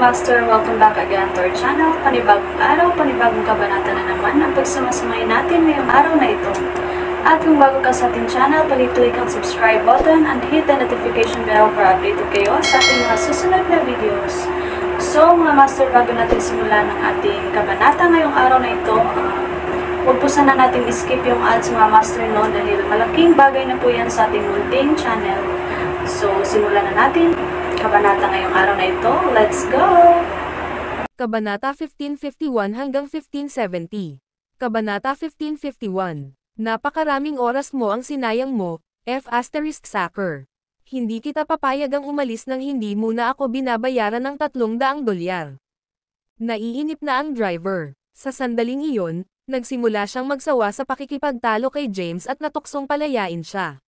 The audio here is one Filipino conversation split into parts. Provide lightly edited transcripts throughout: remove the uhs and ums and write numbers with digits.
Master, welcome back again to our channel. Panibagong araw, panibagong kabanata na naman ang pagsumasumay natin ngayong araw na ito. At kung bago ka sa ating channel, pag-click ang subscribe button and hit the notification bell para updated kayo sa ating mga susunod na videos. So mga Master, bago natin simulan ang ating kabanata ngayong araw na ito, huwag po sana natin skip yung ads mga Master, no, dahil malaking bagay na po yan sa ating munting channel. So simulan na natin kabanata ngayong araw na ito. Let's go! Kabanata 1551 hanggang 1570. Kabanata 1551. Napakaraming oras mo ang sinayang mo, F***Sacker. Hindi kita papayagang umalis nang hindi muna ako binabayaran ng $300. Naiinip na ang driver. Sa sandaling iyon, nagsimula siyang magsawa sa pakikipagtalo kay James at natuksong palayain siya.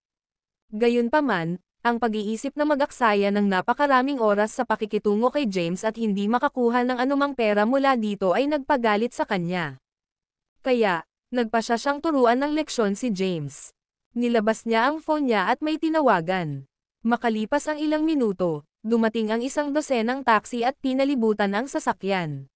Gayunpaman, ang pag-iisip na mag-aksaya ng napakaraming oras sa pakikitungo kay James at hindi makakuha ng anumang pera mula dito ay nagpagalit sa kanya. Kaya, nagpasya siyang turuan ng leksyon si James. Nilabas niya ang phone niya at may tinawagan. Makalipas ang ilang minuto, dumating ang isang dosenang taxi at pinalibutan ang sasakyan.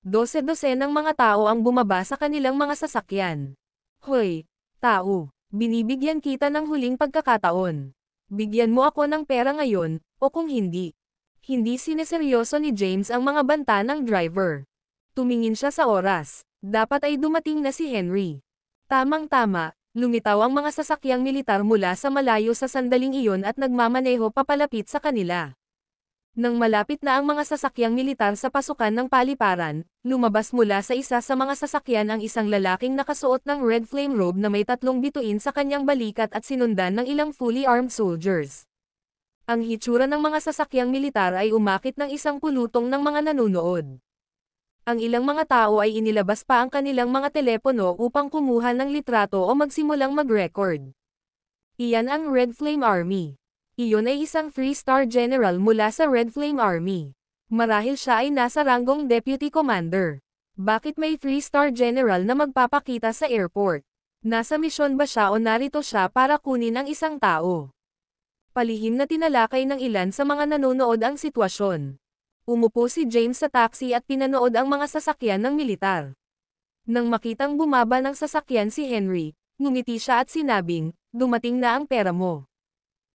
12 ng mga tao ang bumaba sa kanilang mga sasakyan. Hoy, tao, binibigyan kita ng huling pagkakataon. Bigyan mo ako ng pera ngayon, o kung hindi. Hindi sineseryoso ni James ang mga banta ng driver. Tumingin siya sa oras. Dapat ay dumating na si Henry. Tamang-tama, lumitaw ang mga sasakyang militar mula sa malayo sa sandaling iyon at nagmamaneho papalapit sa kanila. Nang malapit na ang mga sasakyang militar sa pasukan ng paliparan, lumabas mula sa isa sa mga sasakyan ang isang lalaking nakasuot ng red flame robe na may 3 bituin sa kanyang balikat at sinundan ng ilang fully armed soldiers. Ang hitsura ng mga sasakyang militar ay umakit ng isang pulutong ng mga nanunood. Ang ilang mga tao ay inilabas pa ang kanilang mga telepono upang kumuha ng litrato o magsimulang mag-record. Iyan ang Red Flame Army. Iyon ay isang 3-star general mula sa Red Flame Army. Marahil siya ay nasa ranggong deputy commander. Bakit may 3-star general na magpapakita sa airport? Nasa misyon ba siya o narito siya para kunin ang isang tao? Palihim na tinalakay ng ilan sa mga nanonood ang sitwasyon. Umupo si James sa taxi at pinanood ang mga sasakyan ng militar. Nang makitang bumaba ng sasakyan si Henry, ngumiti siya at sinabing, "Dumating na ang pera mo.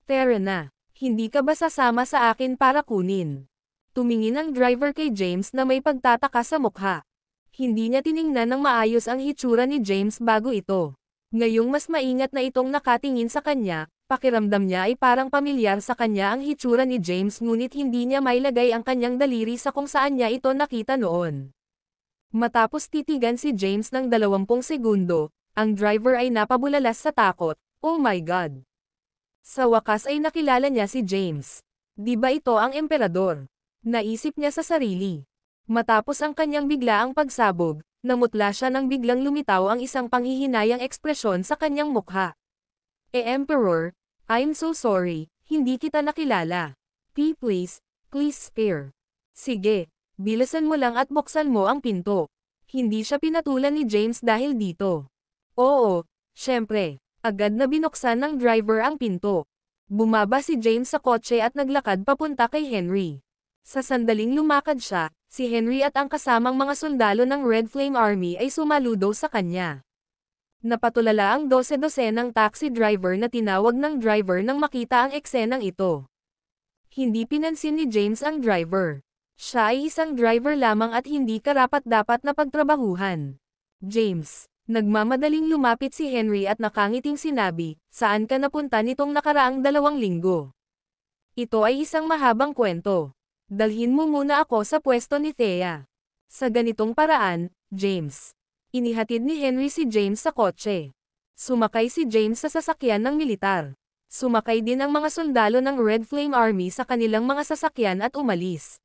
Tara na, hindi ka ba sasama sa akin para kunin?" Tumingin ang driver kay James na may pagtataka sa mukha. Hindi niya tiningnan ng maayos ang hitsura ni James bago ito. Ngayong mas maingat na itong nakatingin sa kanya, pakiramdam niya ay parang pamilyar sa kanya ang hitsura ni James ngunit hindi niya mailagay ang kanyang daliri sa kung saan niya ito nakita noon. Matapos titigan si James ng 20 segundo, ang driver ay napabulalas sa takot. Oh my God! Sa wakas ay nakilala niya si James. Di ba ito ang emperador? Naisip niya sa sarili. Matapos ang kanyang biglaang pagsabog, namutla siya nang biglang lumitaw ang isang panghihinayang ekspresyon sa kanyang mukha. Emperor, I'm so sorry, hindi kita nakilala. Please spare. Sige, bilisan mo lang at buksan mo ang pinto. Hindi siya pinatulan ni James dahil dito. Oo, syempre. Agad na binuksan ng driver ang pinto. Bumaba si James sa kotse at naglakad papunta kay Henry. Sa sandaling lumakad siya, si Henry at ang kasamang mga sundalo ng Red Flame Army ay sumaludo sa kanya. Napatulala ang 12 ng taxi driver na tinawag ng driver nang makita ang eksenang ito. Hindi pinansin ni James ang driver. Siya ay isang driver lamang at hindi karapat-dapat na pagtrabahuhan. James. Nagmamadaling lumapit si Henry at nakangiting sinabi, "Saan ka napunta nitong nakaraang 2 linggo? Ito ay isang mahabang kwento. Dalhin mo muna ako sa pwesto ni Thea." Sa ganitong paraan, James. Inihatid ni Henry si James sa kotse. Sumakay si James sa sasakyan ng militar. Sumakay din ang mga sundalo ng Red Flame Army sa kanilang mga sasakyan at umalis.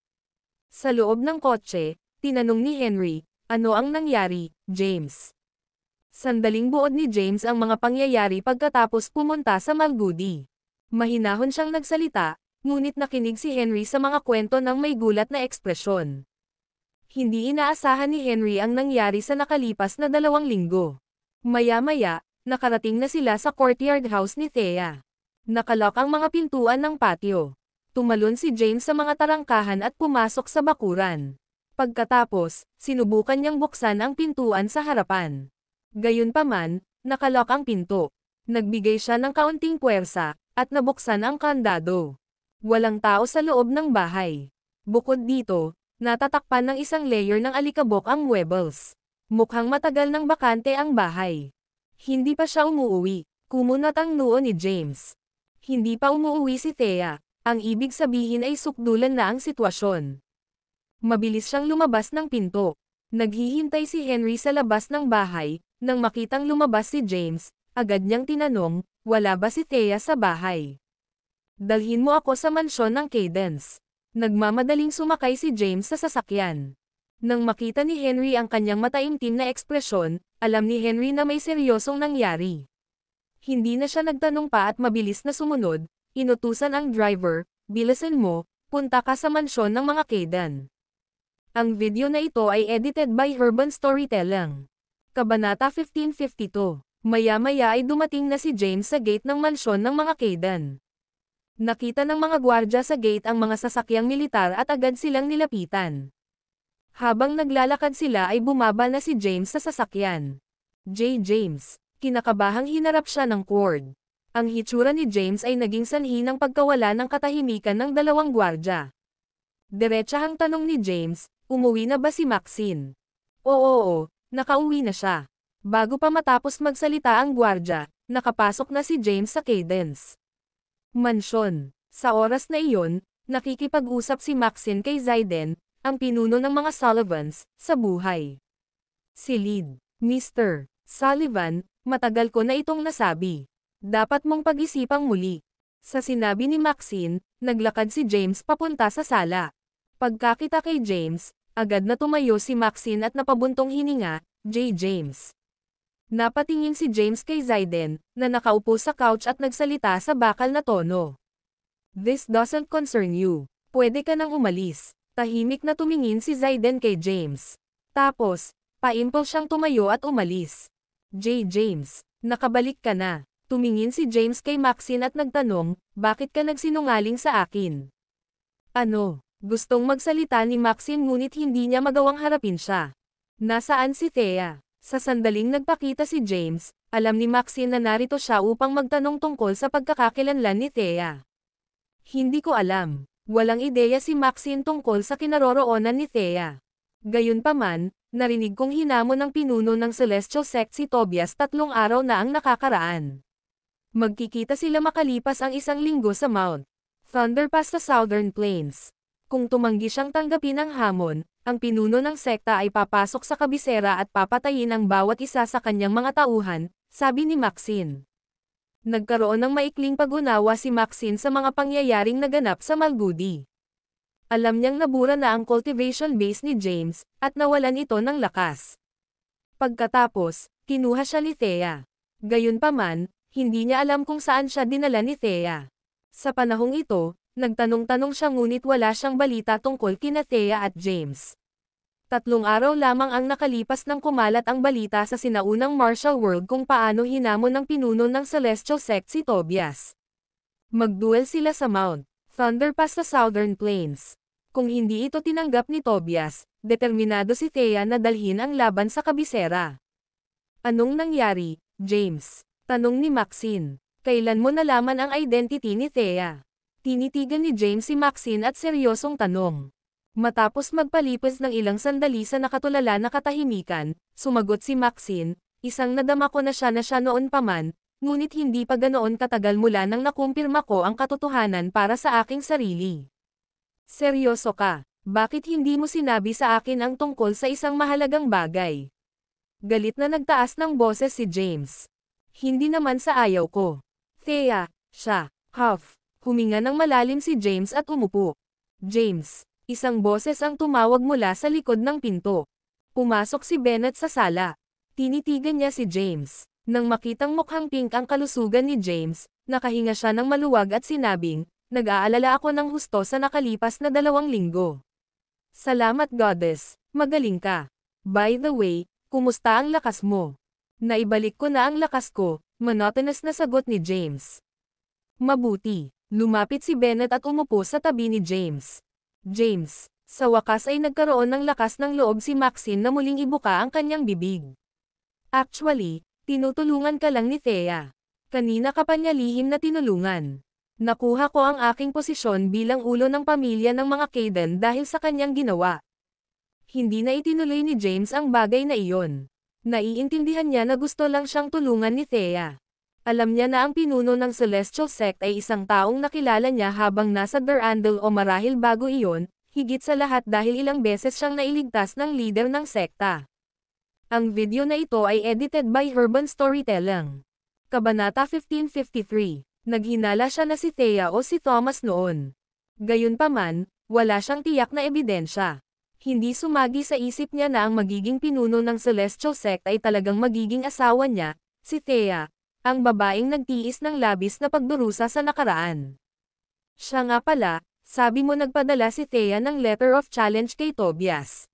Sa loob ng kotse, tinanong ni Henry, "Ano ang nangyari, James?" Sandaling buod ni James ang mga pangyayari pagkatapos pumunta sa Malgudi. Mahinahon siyang nagsalita, ngunit nakinig si Henry sa mga kwento ng may gulat na ekspresyon. Hindi inaasahan ni Henry ang nangyari sa nakalipas na 2 linggo. Maya-maya, nakarating na sila sa courtyard house ni Thea. Nakalock ang mga pintuan ng patio. Tumalon si James sa mga tarangkahan at pumasok sa bakuran. Pagkatapos, sinubukan niyang buksan ang pintuan sa harapan. Gayunpaman, nakalock ang pinto. Nagbigay siya ng kaunting puwersa, at nabuksan ang kandado. Walang tao sa loob ng bahay. Bukod dito, natatakpan ng isang layer ng alikabok ang muebles. Mukhang matagal nang bakante ang bahay. Hindi pa siya umuuwi. Kumunat ang noo ni James. Hindi pa umuuwi si Thea. Ang ibig sabihin ay sukdulan na ang sitwasyon. Mabilis siyang lumabas ng pinto. Naghihintay si Henry sa labas ng bahay. Nang makitang lumabas si James, agad niyang tinanong, wala ba si Thea sa bahay? Dalhin mo ako sa mansyon ng Cadence. Nagmamadaling sumakay si James sa sasakyan. Nang makita ni Henry ang kanyang mataimtim na ekspresyon, alam ni Henry na may seryosong nangyari. Hindi na siya nagtanong pa at mabilis na sumunod, inutusan ang driver, bilisan mo, punta ka sa mansyon ng mga Caden. Ang video na ito ay edited by Urban Storytelling. Kabanata 1552. Maya-maya ay dumating na si James sa gate ng mansyon ng mga Caden. Nakita ng mga gwardya sa gate ang mga sasakyang militar at agad silang nilapitan. Habang naglalakad sila ay bumaba na si James sa sasakyan. James. Kinakabahang hinarap siya ng Cord. Ang hitsura ni James ay naging sanhi ng pagkawala ng katahimikan ng dalawang gwardya. Diretsahang tanong ni James, umuwi na ba si Maxine? Oo, nakauwi na siya. Bago pa matapos magsalita ang gwardya, nakapasok na si James sa Cadence Mansyon. Sa oras na iyon, nakikipag-usap si Maxine kay Zaiden, ang pinuno ng mga Sullivans, sa buhay. Si Lead, Mr. Sullivan, matagal ko na itong nasabi. Dapat mong pag-isipang muli. Sa sinabi ni Maxine, naglakad si James papunta sa sala. Pagkakita kay James, agad na tumayo si Maxine at napabuntong hininga, James. Napatingin si James kay Zaiden, na nakaupo sa couch at nagsalita sa bakal na tono. This doesn't concern you. Pwede ka nang umalis. Tahimik na tumingin si Zaiden kay James. Tapos, paimpol siyang tumayo at umalis. James, nakabalik ka na. Tumingin si James kay Maxine at nagtanong, bakit ka nagsinungaling sa akin? Ano? Gustong magsalita ni Maxine ngunit hindi niya magawang harapin siya. Nasaan si Thea? Sa sandaling nagpakita si James, alam ni Maxine na narito siya upang magtanong tungkol sa pagkakakilanlan ni Thea. Hindi ko alam. Walang ideya si Maxine tungkol sa kinaroroonan ni Thea. Gayunpaman, narinig kong hinamon ng pinuno ng Celestial Sect si Tobias 3 araw na ang nakakaraan. Magkikita sila makalipas ang 1 linggo sa Mount Thunderpass sa Southern Plains. Kung tumanggi siyang tanggapin ang hamon, ang pinuno ng sekta ay papasok sa kabisera at papatayin ang bawat isa sa kanyang mga tauhan, sabi ni Maxine. Nagkaroon ng maikling pag-unawa si Maxine sa mga pangyayaring naganap sa Malgudi. Alam niyang nabura na ang cultivation base ni James, at nawalan ito ng lakas. Pagkatapos, kinuha siya ni Thea. Gayunpaman, hindi niya alam kung saan siya dinala ni Thea. Sa panahong ito, nagtanong-tanong siya ngunit wala siyang balita tungkol kina Thea at James. 3 araw lamang ang nakalipas nang kumalat ang balita sa sinaunang martial world kung paano hinamon ng pinuno ng Celestial Sect si Tobias. Magduel sila sa Mount Thunderpass sa Southern Plains. Kung hindi ito tinanggap ni Tobias, determinado si Thea na dalhin ang laban sa kabisera. Anong nangyari, James? Tanong ni Maxine. Kailan mo nalaman ang identity ni Thea? Tinitigan ni James si Maxine at seryosong tanong. Matapos magpalipas ng ilang sandali sa nakatulala na katahimikan, sumagot si Maxine, isang nadama ko na siya noon pa man, ngunit hindi pa ganoon katagal mula nang nakumpirma ko ang katotohanan para sa aking sarili. Seryoso ka? Bakit hindi mo sinabi sa akin ang tungkol sa isang mahalagang bagay? Galit na nagtaas ng boses si James. Hindi naman sa ayaw ko. Thea, siya, huff. Huminga ng malalim si James at umupo. James, isang boses ang tumawag mula sa likod ng pinto. Pumasok si Bennett sa sala. Tinitigan niya si James. Nang makitang mukhang pink ang kalusugan ni James, nakahinga siya ng maluwag at sinabing, nag-aalala ako ng husto sa nakalipas na 2 linggo. Salamat Goddess, magaling ka. By the way, kumusta ang lakas mo? Naibalik ko na ang lakas ko, monotonous na sagot ni James. Mabuti. Lumapit si Bennett at umupo sa tabi ni James. James, sa wakas ay nagkaroon ng lakas ng loob si Maxine na muling ibuka ang kanyang bibig. Actually, tinutulungan ka lang ni Thea. Kanina ka pa niya lihim na tinulungan. Nakuha ko ang aking posisyon bilang ulo ng pamilya ng mga Kayden dahil sa kanyang ginawa. Hindi na itinuloy ni James ang bagay na iyon. Naiintindihan niya na gusto lang siyang tulungan ni Thea. Alam niya na ang pinuno ng Celestial Sect ay isang taong nakilala niya habang nasa Durandal o marahil bago iyon, higit sa lahat dahil ilang beses siyang nailigtas ng leader ng sekta. Ang video na ito ay edited by Urban Storytelling. Kabanata 1553. Naghinala siya na si Thea o si Thomas noon. Gayunpaman, wala siyang tiyak na ebidensya. Hindi sumagi sa isip niya na ang magiging pinuno ng Celestial Sect ay talagang magiging asawa niya, si Thea, ang babaeng nagtiis ng labis na pagdurusa sa nakaraan. Siya nga pala, sabi mo nagpadala si Thea ng letter of challenge kay Tobias.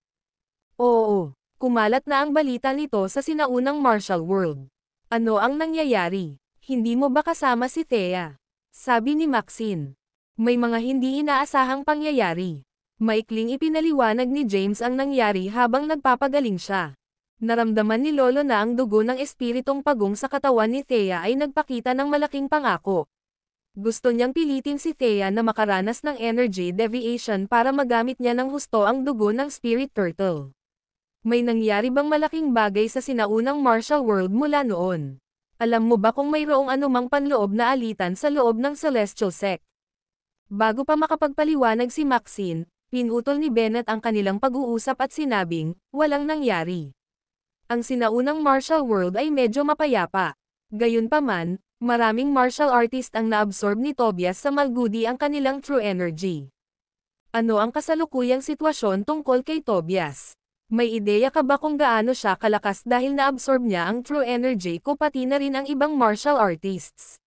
Oo, kumalat na ang balita nito sa sinaunang martial world. Ano ang nangyayari? Hindi mo ba kasama si Thea? Sabi ni Maxine. May mga hindi inaasahang pangyayari. Maikling ipinaliwanag ni James ang nangyari habang nagpapagaling siya. Naramdaman ni Lolo na ang dugo ng espiritong pagong sa katawan ni Thea ay nagpakita ng malaking pangako. Gusto niyang pilitin si Thea na makaranas ng energy deviation para magamit niya ng husto ang dugo ng spirit turtle. May nangyari bang malaking bagay sa sinaunang martial world mula noon? Alam mo ba kung mayroong anumang panloob na alitan sa loob ng Celestial Sect? Bago pa makapagpaliwanag si Maxine, pinutol ni Bennett ang kanilang pag-uusap at sinabing, walang nangyari. Ang sinaunang martial world ay medyo mapayapa. Gayunpaman, maraming martial artist ang naabsorb ni Tobias sa Malgudi ang kanilang true energy. Ano ang kasalukuyang sitwasyon tungkol kay Tobias? May ideya ka ba kung gaano siya kalakas dahil naabsorb niya ang true energy ko pati na rin ang ibang martial artists?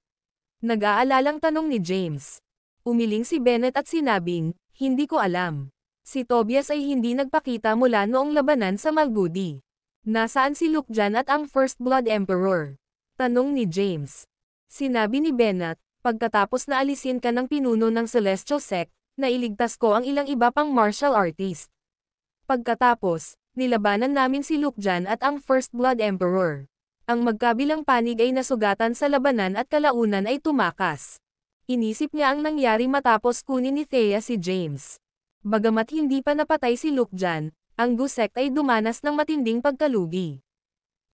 Nag-aalalang tanong ni James. Umiling si Bennett at sinabing, hindi ko alam. Si Tobias ay hindi nagpakita mula noong labanan sa Malgudi. Nasaan si Luke dyan at ang First Blood Emperor? Tanong ni James. Sinabi ni Bennett, pagkatapos na alisin ka ng pinuno ng Celestial Sect, nailigtas ko ang ilang iba pang martial artist. Pagkatapos, nilabanan namin si Luke dyan at ang First Blood Emperor. Ang magkabilang panig ay nasugatan sa labanan at kalaunan ay tumakas. Inisip niya ang nangyari matapos kunin ni Thea si James. Bagamat hindi pa napatay si Luke dyan, ang Gu Sect ay dumanas ng matinding pagkalugi.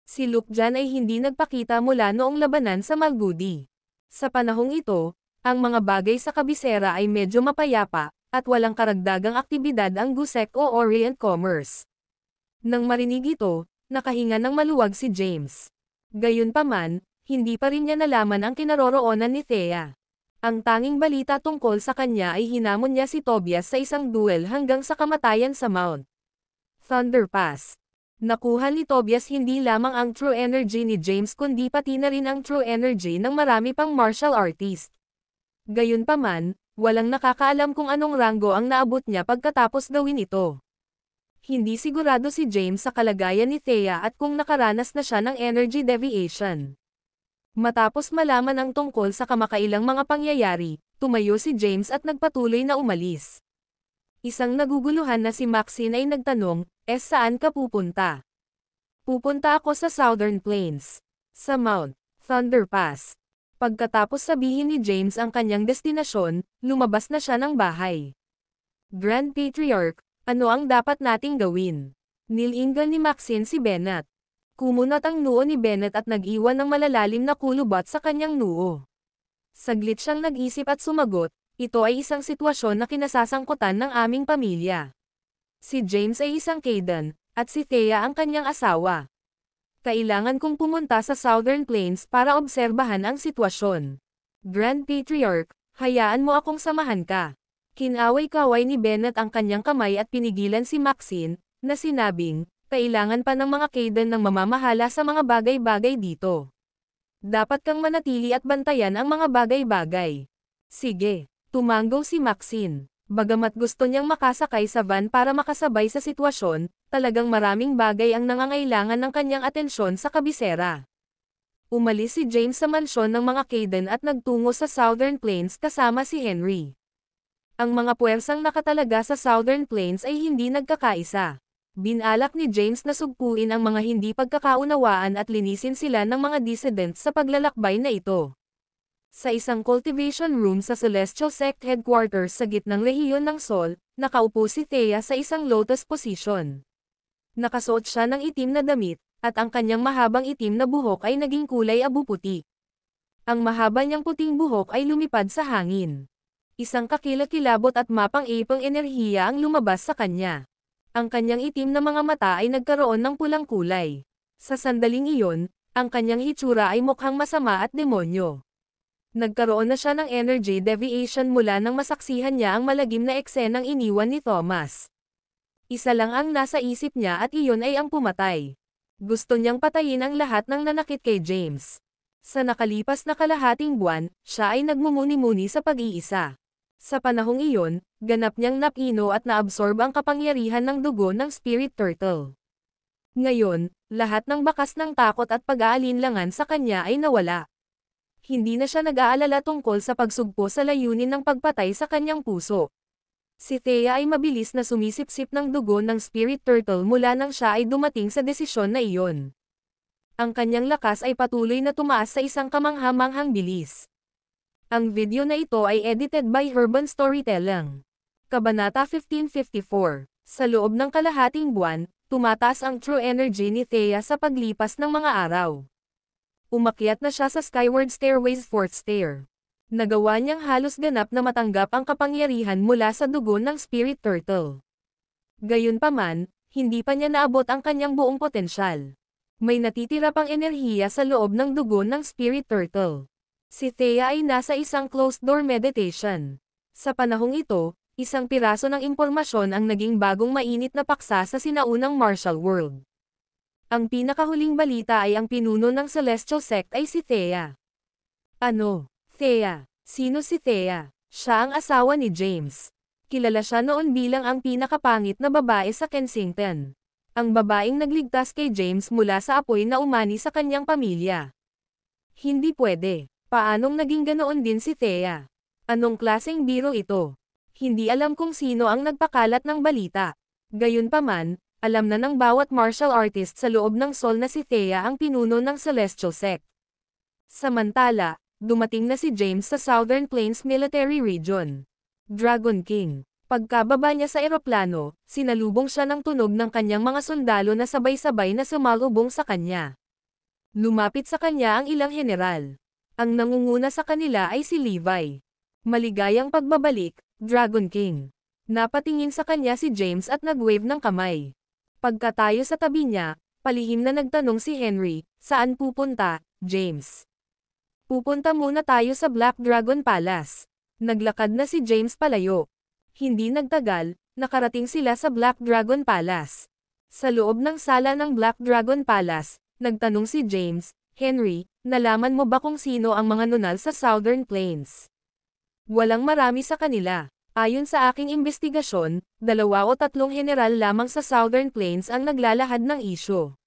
Si Luke dyan ay hindi nagpakita mula noong labanan sa Malgudi. Sa panahong ito, ang mga bagay sa kabisera ay medyo mapayapa, at walang karagdagang aktibidad ang Gu Sect o Orient Commerce. Nang marinig ito, nakahinga ng maluwag si James. Gayunpaman, hindi pa rin niya nalaman ang kinaroroonan ni Thea. Ang tanging balita tungkol sa kanya ay hinamon niya si Tobias sa isang duel hanggang sa kamatayan sa Mount Thunder Pass. Nakuha ni Tobias hindi lamang ang true energy ni James kundi pati na rin ang true energy ng marami pang martial artist. Gayunpaman, walang nakakaalam kung anong ranggo ang naabot niya pagkatapos gawin ito. Hindi sigurado si James sa kalagayan ni Thea at kung nakaranas na siya ng energy deviation. Matapos malaman ang tungkol sa kamakailang mga pangyayari, tumayo si James at nagpatuloy na umalis. Isang naguguluhan na si Maxine ay nagtanong, saan ka pupunta? Pupunta ako sa Southern Plains. Sa Mount Thunder Pass. Pagkatapos sabihin ni James ang kanyang destinasyon, lumabas na siya ng bahay. Grand Patriarch, ano ang dapat nating gawin? Nilingan ni Maxine si Bennett. Kumunat ang noo ni Bennett at nag-iwan ng malalalim na kulubat sa kanyang noo. Saglit siyang nag-isip at sumagot, ito ay isang sitwasyon na kinasasangkutan ng aming pamilya. Si James ay isang Kayden, at si Thea ang kanyang asawa. Kailangan kong pumunta sa Southern Plains para obserbahan ang sitwasyon. Grand Patriarch, hayaan mo akong samahan ka. Kinaway-kaway ni Bennett ang kanyang kamay at pinigilan si Maxine, na sinabing, kailangan pa ng mga Kayden ng mamamahala sa mga bagay-bagay dito. Dapat kang manatili at bantayan ang mga bagay-bagay. Sige, tumanggo si Maxine. Bagamat gusto niyang makasakay sa van para makasabay sa sitwasyon, talagang maraming bagay ang nangangailangan ng kanyang atensyon sa kabisera. Umalis si James sa mansyon ng mga Kayden at nagtungo sa Southern Plains kasama si Henry. Ang mga puwersang nakatalaga sa Southern Plains ay hindi nagkakaisa. Binalak ni James na sugpuin ang mga hindi pagkakaunawaan at linisin sila ng mga dissidents sa paglalakbay na ito. Sa isang cultivation room sa Celestial Sect Headquarters sa gitnang rehiyon ng Sol, nakaupo si Thea sa isang lotus position. Nakasuot siya ng itim na damit, at ang kanyang mahabang itim na buhok ay naging kulay abu-puti. Ang mahaba niyang puting buhok ay lumipad sa hangin. Isang kakilakilabot at mapang-ipang enerhiya ang lumabas sa kanya. Ang kanyang itim na mga mata ay nagkaroon ng pulang kulay. Sa sandaling iyon, ang kanyang hitsura ay mukhang masama at demonyo. Nagkaroon na siya ng energy deviation mula nang masaksihan niya ang malagim na eksenang iniwan ni Thomas. Isa lang ang nasa isip niya at iyon ay ang pumatay. Gusto niyang patayin ang lahat ng nanakit kay James. Sa nakalipas na kalahating buwan, siya ay nagmumuni-muni sa pag-iisa. Sa panahong iyon, ganap niyang napino at naabsorb ang kapangyarihan ng dugo ng Spirit Turtle. Ngayon, lahat ng bakas ng takot at pag-aalinlangan sa kanya ay nawala. Hindi na siya nag-aalala tungkol sa pagsugpo sa layunin ng pagpatay sa kanyang puso. Si Thea ay mabilis na sumisipsip ng dugo ng Spirit Turtle mula nang siya ay dumating sa desisyon na iyon. Ang kanyang lakas ay patuloy na tumaas sa isang kamangha-manghang bilis. Ang video na ito ay edited by Urban Storytelling. Kabanata 1554. Sa loob ng kalahating buwan, tumataas ang true energy ni Thea sa paglipas ng mga araw. Umakyat na siya sa Skyward Stairway's 4th stair. Nagawa niyang halos ganap na matanggap ang kapangyarihan mula sa dugo ng Spirit Turtle. Gayunpaman, hindi pa niya naabot ang kanyang buong potensyal. May natitira pang enerhiya sa loob ng dugo ng Spirit Turtle. Si Thea ay nasa isang closed-door meditation. Sa panahong ito, isang piraso ng impormasyon ang naging bagong mainit na paksa sa sinaunang martial world. Ang pinakahuling balita ay ang pinuno ng Celestial Sect ay si Thea. Ano? Thea. Sino si Thea? Siya ang asawa ni James. Kilala siya noon bilang ang pinakapangit na babae sa Kensington. Ang babaeng nagligtas kay James mula sa apoy na umani sa kanyang pamilya. Hindi pwede. Paanong naging ganoon din si Thea? Anong klaseng biro ito? Hindi alam kung sino ang nagpakalat ng balita. Gayunpaman, alam na ng bawat martial artist sa loob ng Sol na si Thea ang pinuno ng Celestial Sect. Samantala, dumating na si James sa Southern Plains Military Region. Dragon King. Pagkababa niya sa eroplano, sinalubong siya ng tunog ng kanyang mga sundalo na sabay-sabay na sumalubong sa kanya. Lumapit sa kanya ang ilang general. Ang nangunguna sa kanila ay si Levi. Maligayang pagbabalik, Dragon King. Napatingin sa kanya si James at nag-wave ng kamay. Pagkatayo sa tabi niya, palihim na nagtanong si Henry, "Saan pupunta, James?" "Pupunta muna tayo sa Black Dragon Palace." Naglakad na si James palayo. Hindi nagtagal, nakarating sila sa Black Dragon Palace. Sa loob ng sala ng Black Dragon Palace, nagtanong si James, "Henry, nalaman mo ba kung sino ang mga nunal sa Southern Plains?" "Walang marami sa kanila. Ayon sa aking investigasyon, 2 o 3 general lamang sa Southern Plains ang naglalahad ng isyu.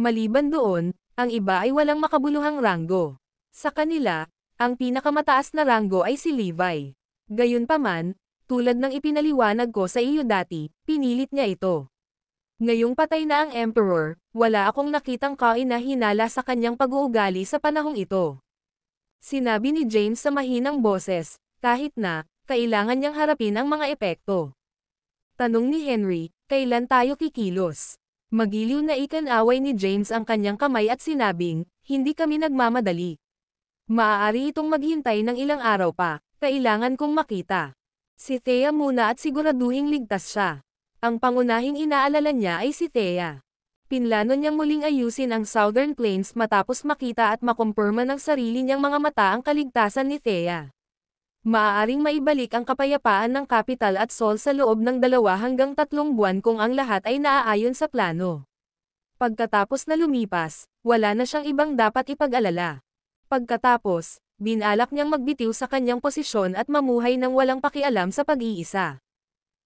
Maliban doon, ang iba ay walang makabuluhang ranggo. Sa kanila, ang pinakamataas na ranggo ay si Levi. Gayunpaman, tulad ng ipinaliwanag ko sa iyo dati, pinilit niya ito. Ngayong patay na ang Emperor, wala akong nakitang kaina-hinala sa kanyang pag-uugali sa panahong ito." Sinabi ni James sa mahinang boses, kahit na, kailangan niyang harapin ang mga epekto. Tanong ni Henry, "Kailan tayo kikilos?" Magiliw na ikan-away ni James ang kanyang kamay at sinabing, "Hindi kami nagmamadali. Maaari itong maghintay ng ilang araw pa, kailangan kong makita si Thea muna at siguraduhing ligtas siya." Ang pangunahing inaalala niya ay si Thea. Pinlano niyang muling ayusin ang Southern Plains matapos makita at makumpirma ng sarili niyang mga mata ang kaligtasan ni Thea. Maaaring maibalik ang kapayapaan ng Capital at Sol sa loob ng 2 hanggang 3 buwan kung ang lahat ay naaayon sa plano. Pagkatapos na lumipas, wala na siyang ibang dapat ipag-alala. Pagkatapos, binalak niyang magbitiw sa kanyang posisyon at mamuhay ng walang pakialam sa pag-iisa.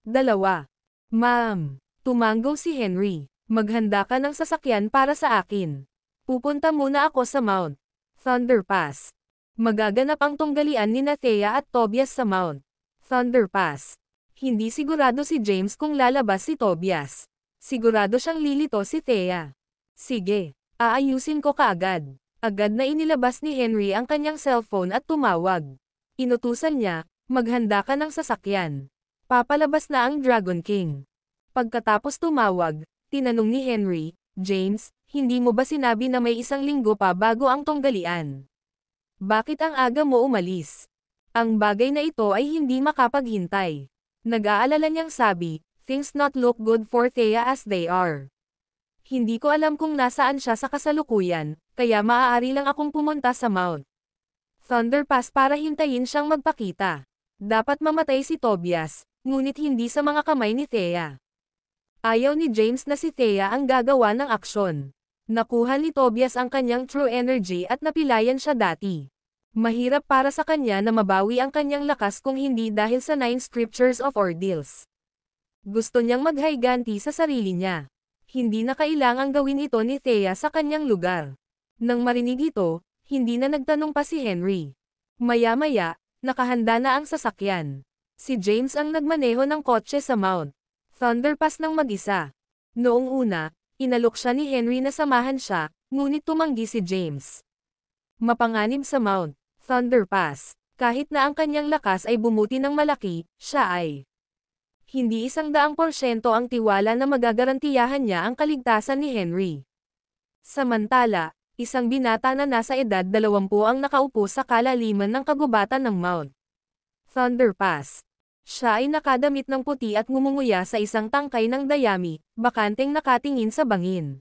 2. "Ma'am," tumanggo si Henry, "maghanda ka ng sasakyan para sa akin. Pupunta muna ako sa Mount Thunder Pass. Magaganap ang tunggalian ni Thea at Tobias sa Mount Thunder Pass. Hindi sigurado si James kung lalabas si Tobias. Sigurado siyang lilito si Thea. Sige, aayusin ko kaagad. Agad na inilabas ni Henry ang kanyang cellphone at tumawag. Inutusan niya, maghanda ka ng sasakyan. Papalabas na ang Dragon King. Pagkatapos tumawag, tinanong ni Henry, James, hindi mo ba sinabi na may 1 linggo pa bago ang tunggalian? Bakit ang aga mo umalis? Ang bagay na ito ay hindi makapaghintay. Nag-aalala niyang sabi, things not look good for Thea as they are. Hindi ko alam kung nasaan siya sa kasalukuyan, kaya maaari lang akong pumunta sa Mount Thunder Pass para hintayin siyang magpakita. Dapat mamatay si Tobias, ngunit hindi sa mga kamay ni Thea. Ayaw ni James na si Thea ang gagawa ng aksyon. Nakuha ni Tobias ang kanyang true energy at napilayan siya dati. Mahirap para sa kanya na mabawi ang kanyang lakas kung hindi dahil sa 9 scriptures of ordeals. Gusto niyang maghayganti sa sarili niya. Hindi na kailangang gawin ito ni Thea sa kanyang lugar. Nang marinig ito, hindi na nagtanong pa si Henry. Maya-maya, nakahanda na ang sasakyan. Si James ang nagmaneho ng kotse sa Mount Thunder Pass ng mag-isa. Noong una, inalok siya ni Henry na samahan siya, ngunit tumanggi si James. Mapanganib sa Mount Thunder Pass. Kahit na ang kanyang lakas ay bumuti ng malaki, siya ay hindi 100% ang tiwala na magagarantiyahan niya ang kaligtasan ni Henry. Samantala, isang binata na nasa edad 20 ang nakaupo sa kalaliman ng kagubatan ng Mount Thunder Pass. Siya ay nakadamit ng puti at ngumunguya sa isang tangkay ng dayami, bakanteng nakatingin sa bangin.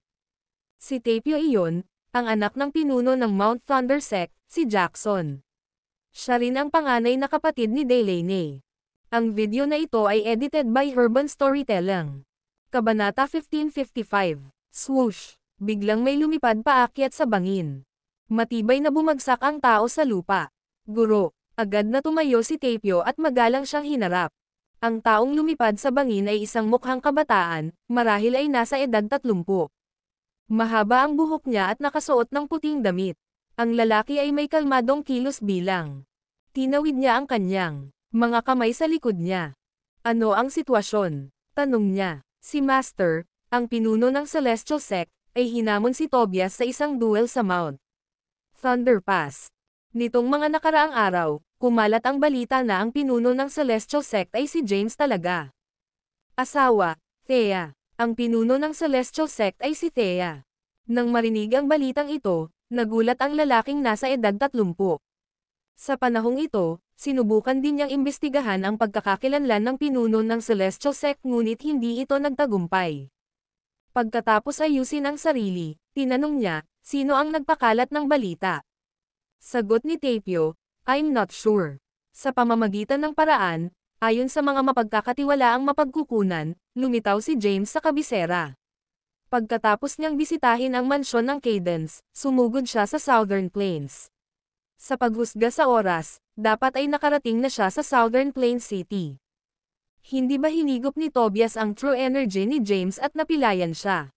Si Tapio iyon, ang anak ng pinuno ng Mount Thunder Sect, si Jackson. Siya rin ang panganay na kapatid ni Delaney. Ang video na ito ay edited by Urban Storytelling. Kabanata 1555. Swoosh! Biglang may lumipad paakyat sa bangin. Matibay na bumagsak ang tao sa lupa. Guro, agad na tumayo si Tapio at magalang siyang hinarap. Ang taong lumipad sa bangin ay isang mukhang kabataan, marahil ay nasa edad 30. Mahaba ang buhok niya at nakasuot ng puting damit. Ang lalaki ay may kalmadong kilos bilang. Tinawid niya ang kanyang mga kamay sa likod niya. Ano ang sitwasyon? Tanong niya. Si Master, ang pinuno ng Celestial Sect, ay hinamon si Tobias sa isang duel sa Mount Thunder Pass. Nitong mga nakaraang araw, kumalat ang balita na ang pinuno ng Celestial Sect ay si James talaga. Asawa, Thea. Ang pinuno ng Celestial Sect ay si Thea. Nang marinig ang balitang ito, nagulat ang lalaking nasa edad 30. Sa panahong ito, sinubukan din niyang imbestigahan ang pagkakakilanlan ng pinuno ng Celestial Sect ngunit hindi ito nagtagumpay. Pagkatapos ayusin ang sarili, tinanong niya, sino ang nagpakalat ng balita? Sagot ni Tapio, I'm not sure. Sa pamamagitan ng paraan, ayon sa mga mapagkakatiwalaang mapagkukunan, lumitaw si James sa kabisera. Pagkatapos niyang bisitahin ang mansyon ng Cadence, sumugod siya sa Southern Plains. Sa paghusga sa oras, dapat ay nakarating na siya sa Southern Plains City. Hindi ba hinigop ni Tobias ang true energy ni James at napilayan siya?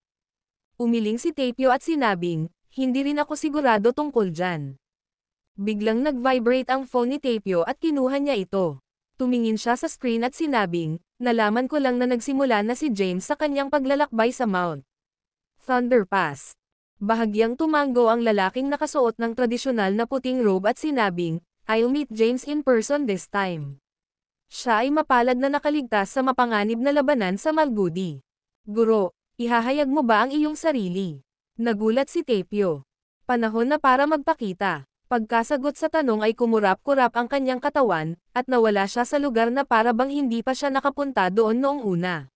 Umiling si Tapio at sinabing, hindi rin ako sigurado tungkol dyan. Biglang nag-vibrate ang phone ni Tapio at kinuha niya ito. Tumingin siya sa screen at sinabing, nalaman ko lang na nagsimula na si James sa kanyang paglalakbay sa Mount Thunder Pass. Bahagyang tumango ang lalaking nakasuot ng tradisyonal na puting robe at sinabing, I'll meet James in person this time. Siya ay mapalad na nakaligtas sa mapanganib na labanan sa Malgudi. Guro, ihahayag mo ba ang iyong sarili? Nagulat si Tapio. Panahon na para magpakita. Pagkasagot sa tanong ay kumurap-kurap ang kanyang katawan, at nawala siya sa lugar na para bang hindi pa siya nakapunta doon noong una.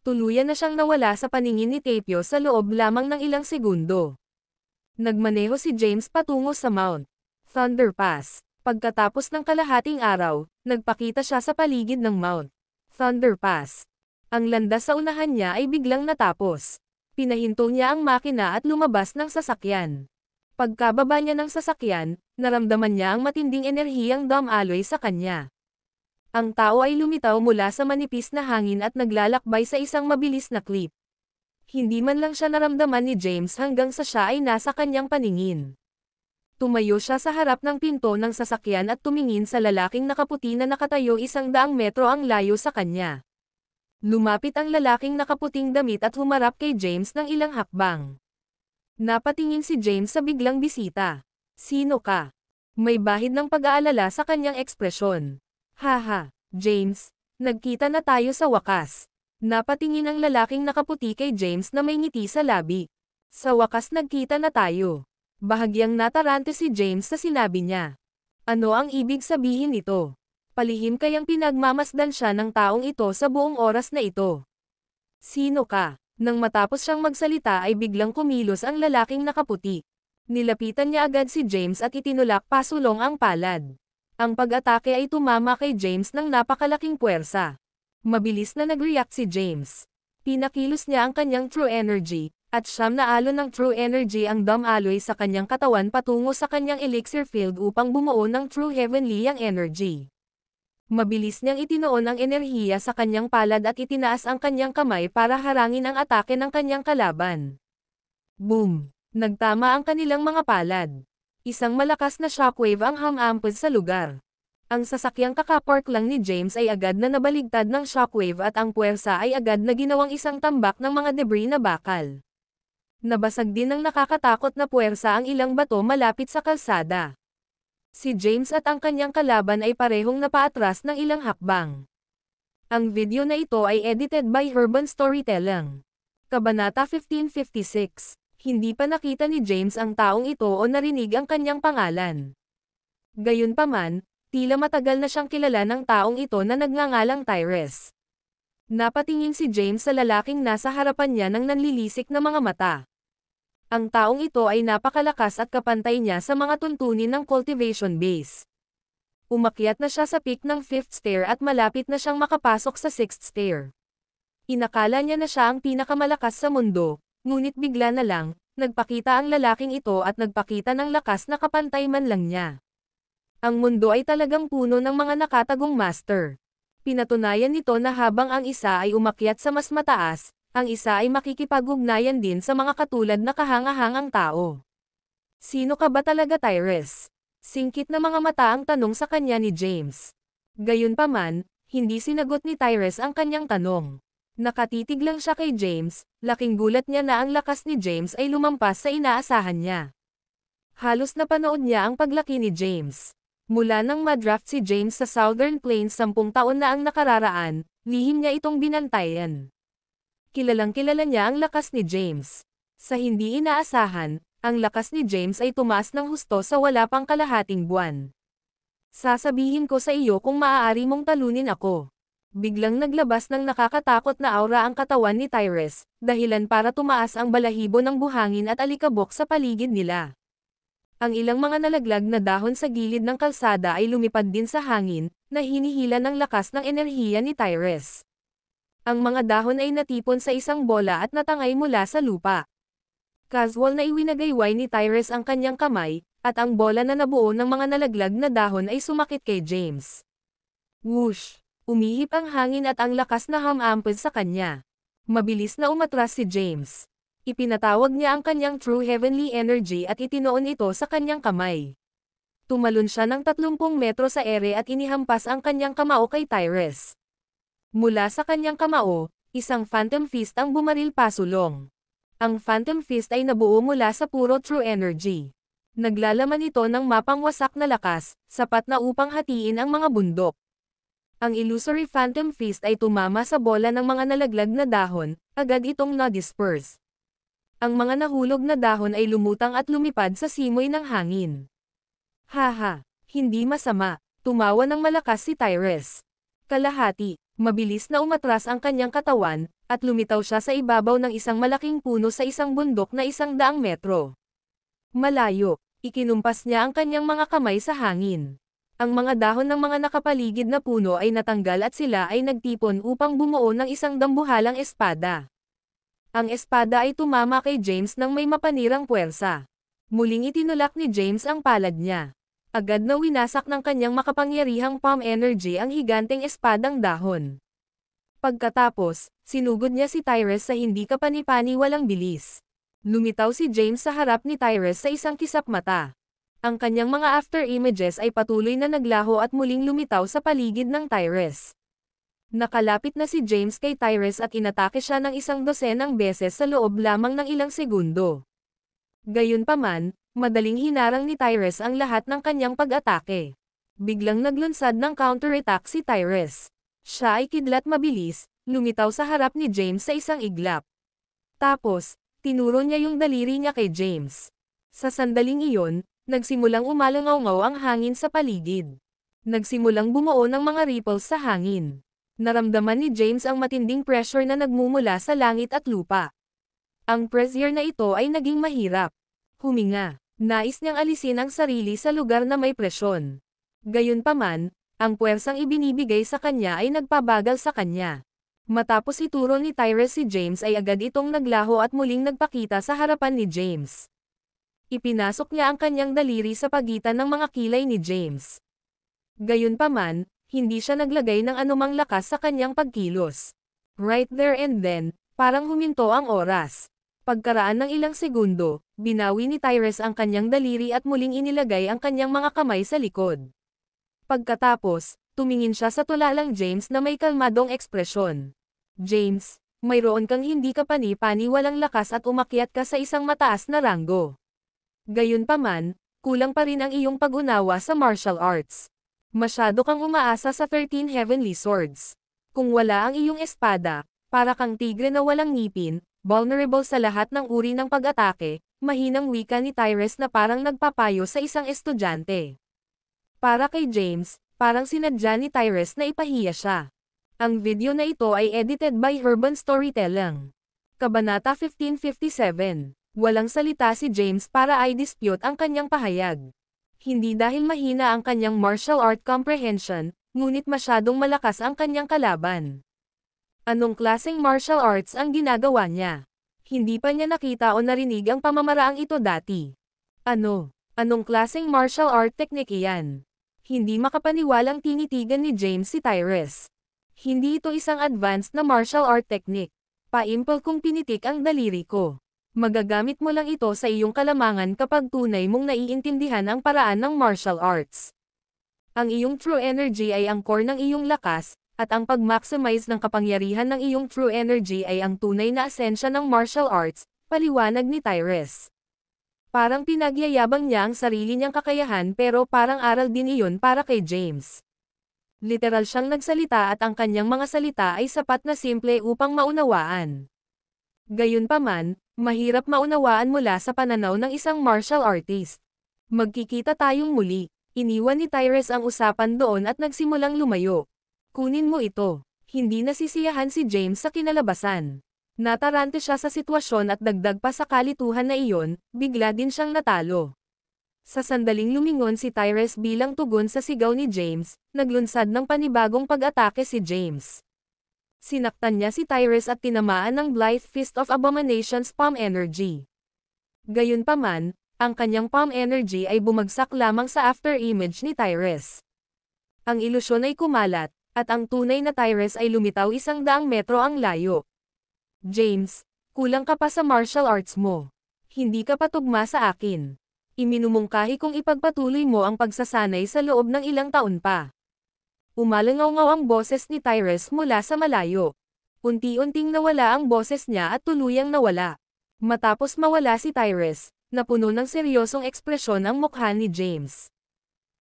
Tuluyan na siyang nawala sa paningin ni Tapio sa loob lamang ng ilang segundo. Nagmaneho si James patungo sa Mount Thunder Pass. Pagkatapos ng kalahating araw, nagpakita siya sa paligid ng Mount Thunder Pass. Ang landas sa unahan niya ay biglang natapos. Pinahinto niya ang makina at lumabas ng sasakyan. Pagkababa niya ng sasakyan, naramdaman niya ang matinding enerhiyang dumaloy sa kanya. Ang tao ay lumitaw mula sa manipis na hangin at naglalakbay sa isang mabilis na clip. Hindi man lang siya naramdaman ni James hanggang sa siya ay nasa kanyang paningin. Tumayo siya sa harap ng pinto ng sasakyan at tumingin sa lalaking nakaputi na nakatayo 100 metro ang layo sa kanya. Lumapit ang lalaking nakaputing damit at humarap kay James ng ilang hakbang. Napatingin si James sa biglang bisita. Sino ka? May bahid ng pag-aalala sa kanyang ekspresyon. Haha, James, nagkita na tayo sa wakas. Napatingin ang lalaking nakaputi kay James na may ngiti sa labi. Sa wakas nagkita na tayo. Bahagyang natarante si James sa sinabi niya. Ano ang ibig sabihin nito? Palihim kayang pinagmamasdan siya ng taong ito sa buong oras na ito. Sino ka? Nang matapos siyang magsalita ay biglang kumilos ang lalaking nakaputi. Nilapitan niya agad si James at itinulak pasulong ang palad. Ang pag-atake ay tumama kay James ng napakalaking puwersa. Mabilis na nag-react si James. Pinakilos niya ang kanyang true energy, at siyam na alon ng true energy ang dumaloy sa kanyang katawan patungo sa kanyang elixir field upang bumuo ng true heavenly yang energy. Mabilis niyang itinuon ang enerhiya sa kanyang palad at itinaas ang kanyang kamay para harangin ang atake ng kanyang kalaban. Boom! Nagtama ang kanilang mga palad. Isang malakas na shockwave ang humampod sa lugar. Ang sasakyang kakapark lang ni James ay agad na nabaligtad ng shockwave at ang puwersa ay agad na ginawang isang tambak ng mga debris na bakal. Nabasag din ng nakakatakot na puwersa ang ilang bato malapit sa kalsada. Si James at ang kanyang kalaban ay parehong napaatras ng ilang hakbang. Ang video na ito ay edited by Urban Storytelling. Kabanata 1556. Hindi pa nakita ni James ang taong ito o narinig ang kanyang pangalan. Gayunpaman, tila matagal na siyang kilala ng taong ito na nagngangalang Tyrese. Napatingin si James sa lalaking nasa harapan niya ng nanlilisik na mga mata. Ang taong ito ay napakalakas at kapantay niya sa mga tuntunin ng cultivation base. Umakyat na siya sa peak ng 5th stair at malapit na siyang makapasok sa 6th stair. Inakala niya na siya ang pinakamalakas sa mundo, ngunit bigla na lang, nagpakita ang lalaking ito at nagpakita ng lakas na kapantay man lang niya. Ang mundo ay talagang puno ng mga nakatagong master. Pinatunayan nito na habang ang isa ay umakyat sa mas mataas, ang isa ay makikipag-ugnayan din sa mga katulad na kahangahangang tao. Sino ka ba talaga, Tyrese? Singkit na mga mata ang tanong sa kanya ni James. Gayunpaman, hindi sinagot ni Tyrese ang kanyang tanong. Nakatitig lang siya kay James, laking gulat niya na ang lakas ni James ay lumampas sa inaasahan niya. Halos napanood niya ang paglaki ni James. Mula nang madraft si James sa Southern Plains 10 taon na ang nakararaan, lihim niya itong binantayan. Kilalang-kilala niya ang lakas ni James. Sa hindi inaasahan, ang lakas ni James ay tumaas ng husto sa wala pang kalahating buwan. Sasabihin ko sa iyo kung maaari mong talunin ako. Biglang naglabas ng nakakatakot na aura ang katawan ni Tyrese, dahilan para tumaas ang balahibo ng buhangin at alikabok sa paligid nila. Ang ilang mga nalaglag na dahon sa gilid ng kalsada ay lumipad din sa hangin, na hinihila ng lakas ng enerhiya ni Tyrese. Ang mga dahon ay natipon sa isang bola at natangay mula sa lupa. Casual na iwinagayway ni Tyrese ang kanyang kamay, at ang bola na nabuo ng mga nalaglag na dahon ay sumakit kay James. Whoosh! Umihip ang hangin at ang lakas na humampod sa kanya. Mabilis na umatras si James. Ipinatawag niya ang kanyang true heavenly energy at itinuon ito sa kanyang kamay. Tumalon siya ng 30 metro sa ere at inihampas ang kanyang kamao kay Tyrese. Mula sa kanyang kamao, isang Phantom Fist ang bumaril pasulong. Ang Phantom Fist ay nabuo mula sa puro true energy. Naglalaman ito ng mapangwasak na lakas, sapat na upang hatiin ang mga bundok. Ang illusory Phantom Fist ay tumama sa bola ng mga nalaglag na dahon, agad itong na-disperse. Ang mga nahulog na dahon ay lumutang at lumipad sa simoy ng hangin. Haha, hindi masama, tumawa ng malakas si Tyrese. Kalahati, mabilis na umatras ang kanyang katawan, at lumitaw siya sa ibabaw ng isang malaking puno sa isang bundok na 100 metro. Malayo, ikinumpas niya ang kanyang mga kamay sa hangin. Ang mga dahon ng mga nakapaligid na puno ay natanggal at sila ay nagtipon upang bumuo ng isang dambuhalang espada. Ang espada ay tumama kay James ng may mapanirang puwersa. Muling itinulak ni James ang palad niya. Agad na winasak ng kanyang makapangyarihang palm energy ang higanteng espadang dahon. Pagkatapos, sinugod niya si Tyrese sa hindi kapani-pani walang bilis. Lumitaw si James sa harap ni Tyrese sa isang kisap mata. Ang kanyang mga after images ay patuloy na naglaho at muling lumitaw sa paligid ng Tyrese. Nakalapit na si James kay Tyrese at inatake siya ng 12 beses sa loob lamang ng ilang segundo. Gayunpaman, madaling hinarang ni Tyrese ang lahat ng kanyang pag-atake. Biglang naglunsad ng counter-attack si Tyrese. Siya ay kidlat mabilis, lumitaw sa harap ni James sa isang iglap. Tapos, tinuro niya yung daliri niya kay James. Sa sandaling iyon, nagsimulang umalangaw-ngaw ang hangin sa paligid. Nagsimulang bumuo ng mga ripples sa hangin. Naramdaman ni James ang matinding pressure na nagmumula sa langit at lupa. Ang pressure na ito ay naging mahirap. Huminga. Nais niyang alisin ang sarili sa lugar na may presyon. Gayunpaman, ang puwersang ibinibigay sa kanya ay nagpabagal sa kanya. Matapos ituro ni Tyrese si James ay agad itong naglaho at muling nagpakita sa harapan ni James. Ipinasok niya ang kanyang daliri sa pagitan ng mga kilay ni James. Gayunpaman, hindi siya naglagay ng anumang lakas sa kanyang pagkilos. Right there and then, parang huminto ang oras. Pagkaraan ng ilang segundo, binawi ni Tyrese ang kanyang daliri at muling inilagay ang kanyang mga kamay sa likod. Pagkatapos, tumingin siya sa tulalang James na may kalmadong ekspresyon. James, mayroon kang hindi ka pani-pani walang lakas at umakyat ka sa isang mataas na ranggo. Gayunpaman, kulang pa rin ang iyong pag-unawa sa martial arts. Masyado kang umaasa sa 13 Heavenly Swords. Kung wala ang iyong espada, para kang tigre na walang ngipin, vulnerable sa lahat ng uri ng pag-atake, mahinang wika ni Tyrese na parang nagpapayo sa isang estudyante. Para kay James, parang sinadya ni Tyrese na ipahiya siya. Ang video na ito ay edited by Urban Storytelling. Kabanata 1557. Walang salita si James para i-dispute ang kanyang pahayag. Hindi dahil mahina ang kanyang martial art comprehension, ngunit masyadong malakas ang kanyang kalaban. Anong klaseng martial arts ang ginagawa niya? Hindi pa niya nakita o narinig ang pamamaraang ito dati. Anong klaseng martial art technique iyan? Hindi makapaniwalang tinitigan ni James si Tyrese. Hindi ito isang advanced na martial art technique. Paimpal kung pinitik ang daliri ko. Magagamit mo lang ito sa iyong kalamangan kapag tunay mong naiintindihan ang paraan ng martial arts. Ang iyong true energy ay ang core ng iyong lakas, at ang pag-maximize ng kapangyarihan ng iyong true energy ay ang tunay na esensya ng martial arts, paliwanag ni Tyrese. Parang pinagyayabang niya ang sarili niyang kakayahan pero parang aral din iyon para kay James. Literal siyang nagsalita at ang kanyang mga salita ay sapat na simple upang maunawaan. Gayunpaman, mahirap maunawaan mula sa pananaw ng isang martial artist. Magkikita tayong muli. Iniwan ni Tyrese ang usapan doon at nagsimulang lumayo. Kunin mo ito. Hindi nasisiyahan si James sa kinalabasan. Natarante siya sa sitwasyon at dagdag pa sa kalituhan na iyon, bigla din siyang natalo. Sa sandaling lumingon si Tyrese bilang tugon sa sigaw ni James, naglunsad ng panibagong pag-atake si James. Sinaktan niya si Tyrese at tinamaan ng Blithe Fist of Abomination's palm energy. Gayunpaman, ang kanyang palm energy ay bumagsak lamang sa after image ni Tyrese. Ang ilusyon ay kumalat, at ang tunay na Tyrese ay lumitaw 100 metro ang layo. James, kulang ka pa sa martial arts mo. Hindi ka patugma sa akin. Iminumungkahi kong ipagpatuloy mo ang pagsasanay sa loob ng ilang taon pa. Umalangaw-ngaw ang boses ni Tyrese mula sa malayo. Unti-unting nawala ang boses niya at tuluyang nawala. Matapos mawala si Tyrese, napuno ng seryosong ekspresyon ang mukha ni James.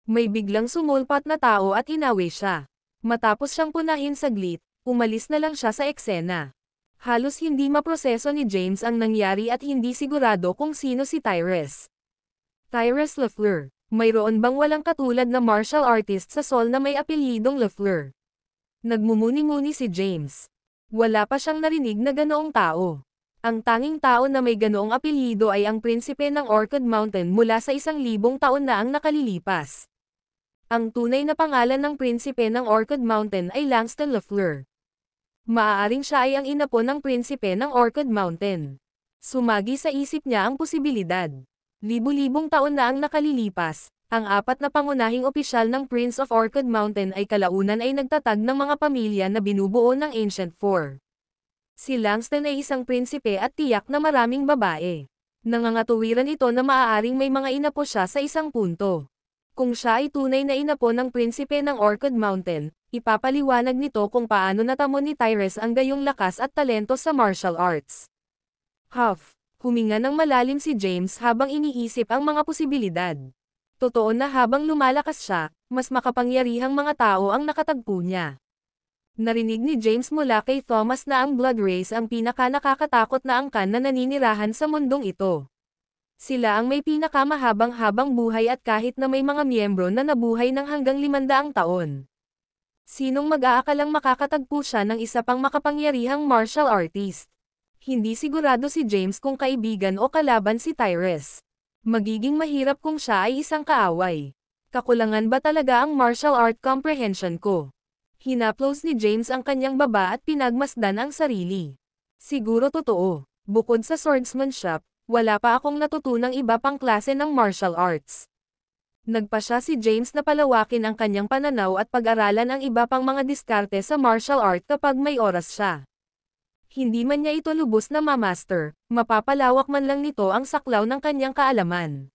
May biglang sumulpat na tao at inawi siya. Matapos siyang punahin saglit, umalis na lang siya sa eksena. Halos hindi maproseso ni James ang nangyari at hindi sigurado kung sino si Tyrese. Tyrese Lafleur, mayroon bang walang katulad na martial artist sa Seoul na may apelyidong Lafleur? Nagmumuni-muni si James. Wala pa siyang narinig na ganoong tao. Ang tanging tao na may ganoong apelyido ay ang prinsipe ng Orchid Mountain mula sa 1,000 taon na ang nakalilipas. Ang tunay na pangalan ng prinsipe ng Orchid Mountain ay Langston Lafleur. Maaaring siya ay ang inapo ng prinsipe ng Orchid Mountain. Sumagi sa isip niya ang posibilidad. Libu-libong taon na ang nakalilipas, ang 4 na pangunahing opisyal ng Prince of Orchid Mountain ay kalaunan ay nagtatag ng mga pamilya na binubuo ng Ancient Four. Si Langston ay isang prinsipe at tiyak na maraming babae. Nangangatuwiran ito na maaaring may mga inapo siya sa isang punto. Kung siya ay tunay na inapo ng prinsipe ng Orchid Mountain, ipapaliwanag nito kung paano natamo ni Tyrese ang gayong lakas at talento sa martial arts. Huff, huminga ng malalim si James habang iniisip ang mga posibilidad. Totoo na habang lumalakas siya, mas makapangyarihang mga tao ang nakatagpo niya. Narinig ni James mula kay Thomas na ang Blood Race ang pinaka-nakakatakot na angkan na naninirahan sa mundong ito. Sila ang may pinakamahabang-habang buhay at kahit na may mga miyembro na nabuhay ng hanggang 500 taon. Sinong mag-aakalang makakatagpo siya ng isa pang makapangyarihang martial artist? Hindi sigurado si James kung kaibigan o kalaban si Tyrese. Magiging mahirap kung siya ay isang kaaway. Kakulangan ba talaga ang martial art comprehension ko? Hinaplos ni James ang kanyang baba at pinagmasdan ang sarili. Siguro totoo. Bukod sa swordsmanship, wala pa akong natutunang iba pang klase ng martial arts. Nagpasya si James na palawakin ang kanyang pananaw at pag-aralan ang iba pang mga diskarte sa martial art kapag may oras siya. Hindi man niya ito lubos na mamaster, mapapalawak man lang nito ang saklaw ng kanyang kaalaman.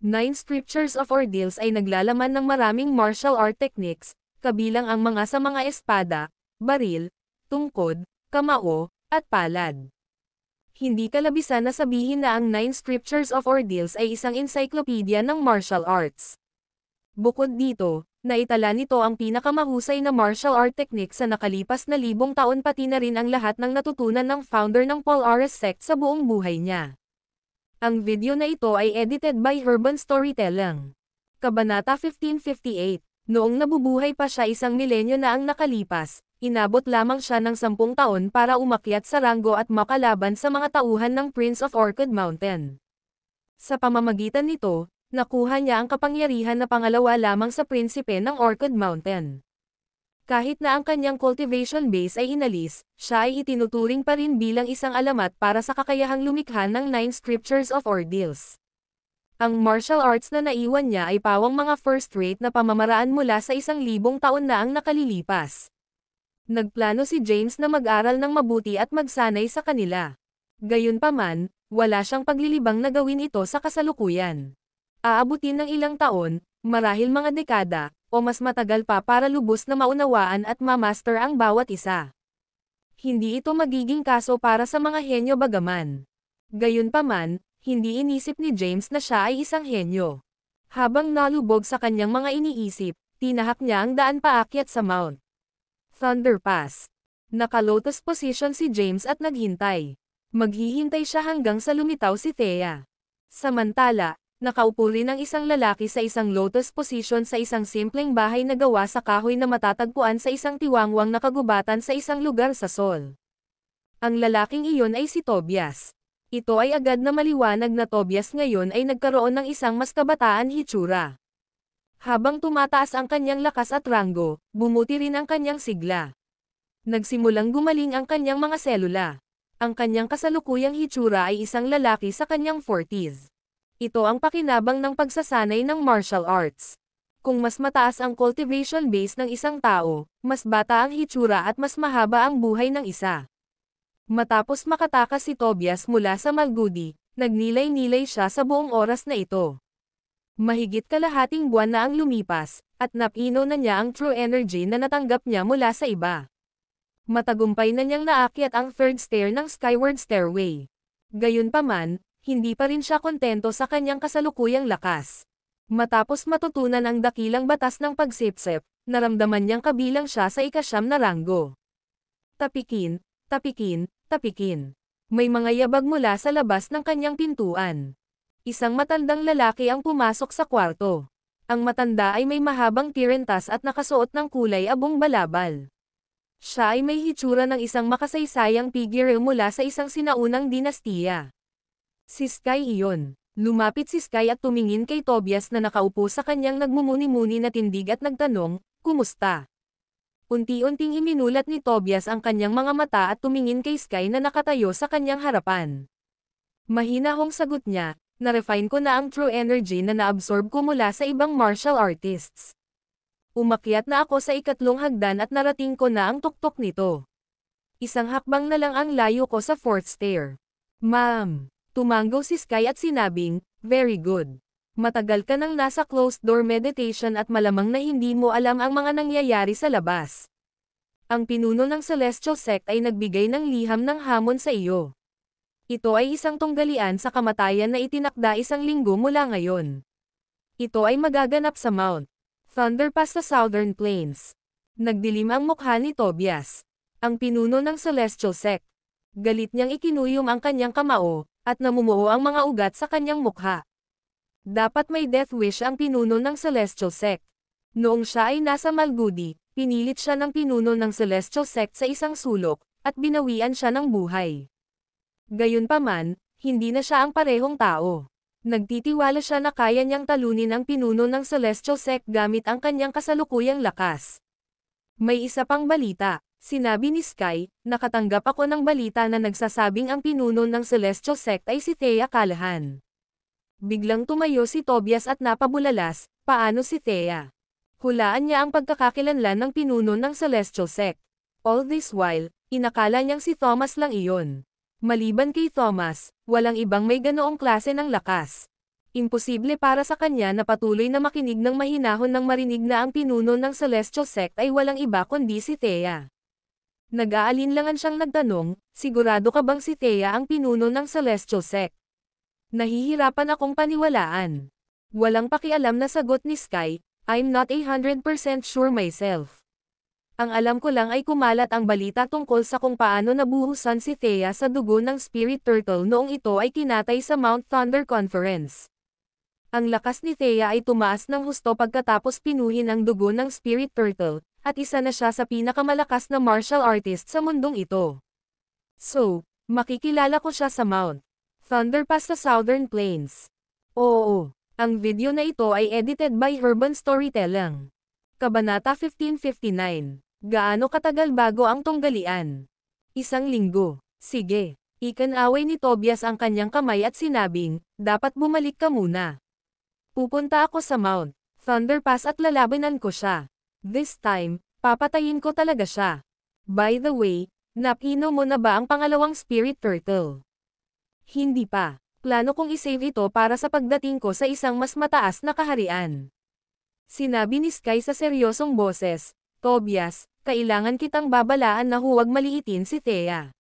9 Scriptures of Ordeals ay naglalaman ng maraming martial art techniques, kabilang ang mga sa mga espada, baril, tungkod, kamao, at palad. Hindi kalabisan na sabihin na ang 9 Scriptures of Ordeals ay isang encyclopedia ng martial arts. Bukod dito, naitala nito ang pinakamahusay na martial art technique sa nakalipas na 1,000 taon pati na rin ang lahat ng natutunan ng founder ng Polaris sect sa buong buhay niya. Ang video na ito ay edited by Urban Storytelling. Kabanata 1558. Noong nabubuhay pa siya 1 milenyo na ang nakalipas, inabot lamang siya ng 10 taon para umakyat sa ranggo at makalaban sa mga tauhan ng Prince of Orchid Mountain. Sa pamamagitan nito, nakuha niya ang kapangyarihan na pangalawa lamang sa prinsipe ng Orchid Mountain. Kahit na ang kanyang cultivation base ay inalis, siya ay itinuturing pa rin bilang isang alamat para sa kakayahang lumikha ng 9 Scriptures of Ordeals. Ang martial arts na naiwan niya ay pawang mga first-rate na pamamaraan mula sa 1,000 taon na ang nakalilipas. Nagplano si James na mag-aral ng mabuti at magsanay sa kanila. Gayunpaman, wala siyang paglilibang na gawin ito sa kasalukuyan. Aabutin ng ilang taon, marahil mga dekada, o mas matagal pa para lubos na maunawaan at mamaster ang bawat isa. Hindi ito magiging kaso para sa mga henyo bagaman. Gayunpaman, hindi inisip ni James na siya ay isang henyo. Habang nalubog sa kanyang mga iniisip, tinahak niya ang daan paakyat sa Mount Thunder Pass. Naka-lotus position si James at naghintay. Maghihintay siya hanggang sa lumitaw si Thea. Samantala, nakaupo rin ang isang lalaki sa isang lotus position sa isang simpleng bahay na gawa sa kahoy na matatagpuan sa isang tiwangwang na kagubatan sa isang lugar sa Seoul. Ang lalaking iyon ay si Tobias. Ito ay agad na maliwanag na Tobias ngayon ay nagkaroon ng isang mas kabataan hitsura. Habang tumataas ang kanyang lakas at ranggo, bumuti rin ang kanyang sigla. Nagsimulang gumaling ang kanyang mga selula. Ang kanyang kasalukuyang hitsura ay isang lalaki sa kanyang 40s. Ito ang pakinabang ng pagsasanay ng martial arts. Kung mas mataas ang cultivation base ng isang tao, mas bata ang hitsura at mas mahaba ang buhay ng isa. Matapos makatakas si Tobias mula sa Malgudi, nagnilay-nilay siya sa buong oras na ito. Mahigit kalahating buwan na ang lumipas, at napino na niya ang true energy na natanggap niya mula sa iba. Matagumpay na niyang naakyat ang third stair ng Skyward Stairway. Gayunpaman, hindi pa rin siya kontento sa kanyang kasalukuyang lakas. Matapos matutunan ang dakilang batas ng pagsipsip, naramdaman niyang kabilang siya sa 9 na ranggo. Tapikin, tapikin, tapikin. May mga yabag mula sa labas ng kanyang pintuan. Isang matandang lalaki ang pumasok sa kwarto. Ang matanda ay may mahabang tirentas at nakasuot ng kulay abong balabal. Siya ay may hitsura ng isang makasaysayang figure mula sa isang sinaunang dinastiya. Si Sky iyon. Lumapit si Sky at tumingin kay Tobias na nakaupo sa kanyang nagmumuni-muni na tindig at nagtanong, "Kumusta?" Unti-unting iminulat ni Tobias ang kanyang mga mata at tumingin kay Sky na nakatayo sa kanyang harapan. Mahinahong sagot niya, "Na-refine ko na ang true energy na naabsorb ko mula sa ibang martial artists. Umakyat na ako sa 3 hagdan at narating ko na ang tuktok nito. Isang hakbang na lang ang layo ko sa 4th stair." "Ma'am." Tumango si Sky at sinabing, very good. Matagal ka nang nasa closed-door meditation at malamang na hindi mo alam ang mga nangyayari sa labas. Ang pinuno ng Celestial Sect ay nagbigay ng liham ng hamon sa iyo. Ito ay isang tunggalian sa kamatayan na itinakda 1 linggo mula ngayon. Ito ay magaganap sa Mount Thunderpass sa Southern Plains. Nagdilim ang mukha ni Tobias, ang pinuno ng Celestial Sect. Galit niyang ikinuyom ang kanyang kamao, at namumuo ang mga ugat sa kanyang mukha. Dapat may death wish ang pinuno ng Celestial Sect. Noong siya ay nasa Malgudi, pinilit siya ng pinuno ng Celestial Sect sa isang sulok, at binawian siya ng buhay. Gayunpaman, hindi na siya ang parehong tao. Nagtitiwala siya na kaya niyang talunin ang pinuno ng Celestial Sect gamit ang kanyang kasalukuyang lakas. May isa pang balita, sinabi ni Sky, nakatanggap ako ng balita na nagsasabing ang pinuno ng Celestial Sect ay si Thea Callahan. Biglang tumayo si Tobias at napabulalas, paano si Thea? Hulaan niya ang pagkakakilanlan ng pinuno ng Celestial Sect. All this while, inakala niyang si Thomas lang iyon. Maliban kay Thomas, walang ibang may ganoong klase ng lakas. Imposible para sa kanya na patuloy na makinig ng mahinahon nang marinig na ang pinuno ng Celestial Sect ay walang iba kundi si Thea. Nag-aalinlangan siyang nagtanong, sigurado ka bang si Thea ang pinuno ng Celestial Sect? Nahihirapan akong paniwalaan. Walang pakialam na sagot ni Sky, I'm not 100% sure myself. Ang alam ko lang ay kumalat ang balita tungkol sa kung paano nabuhusan si Thea sa dugo ng Spirit Turtle noong ito ay kinatay sa Mount Thunder Conference. Ang lakas ni Thea ay tumaas ng husto pagkatapos pinuhin ang dugo ng Spirit Turtle, at isa na siya sa pinakamalakas na martial artist sa mundong ito. So, makikilala ko siya sa Mount Thunderpass sa Southern Plains. Oo, ang video na ito ay edited by Urban Storytelling. Kabanata 1559. Gaano katagal bago ang tunggalian? 1 linggo. Sige. Ikanaway ni Tobias ang kanyang kamay at sinabing, dapat bumalik ka muna. Pupunta ako sa Mount Thunderpass at lalabanan ko siya. This time, papatayin ko talaga siya. By the way, napino mo na ba ang pangalawang Spirit Turtle? Hindi pa. Plano kong isave ito para sa pagdating ko sa isang mas mataas na kaharian. Sinabi ni Sky sa seryosong boses, Tobias, kailangan kitang babalaan na huwag maliitin si Thea.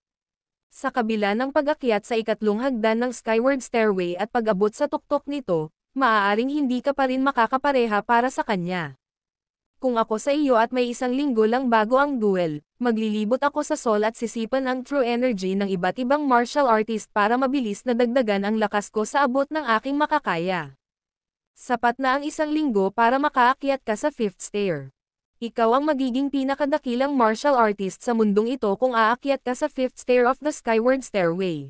Sa kabila ng pag-akyat sa ikatlong hagdan ng Skyward Stairway at pag-abot sa tuktok nito, maaaring hindi ka pa rin makakapareha para sa kanya. Kung ako sa iyo at may 1 linggo lang bago ang duel, maglilibot ako sa Sol at sisipan ang true energy ng iba't ibang martial artist para mabilis na dagdagan ang lakas ko sa abot ng aking makakaya. Sapat na ang 1 linggo para makaakyat ka sa 5th stair. Ikaw ang magiging pinakadakilang martial artist sa mundong ito kung aakyat ka sa 5th stair of the Skyward Stairway.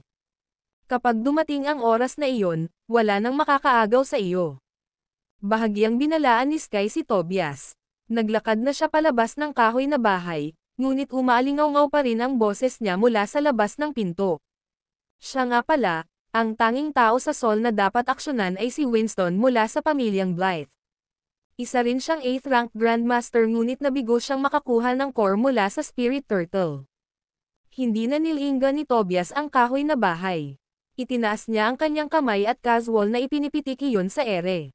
Kapag dumating ang oras na iyon, wala nang makakaagaw sa iyo. Bahagyang binalaan ni Sky si Tobias. Naglakad na siya palabas ng kahoy na bahay, ngunit umaalingaw-ngaw pa rin ang boses niya mula sa labas ng pinto. Siya nga pala, ang tanging tao sa Sol na dapat aksyonan ay si Winston mula sa pamilyang Blythe. Isa rin siyang 8th rank Grandmaster ngunit nabigo siyang makakuha ng core mula sa Spirit Turtle. Hindi na nilingga ni Tobias ang kahoy na bahay. Itinaas niya ang kanyang kamay at casual na ipinipitik iyon sa ere.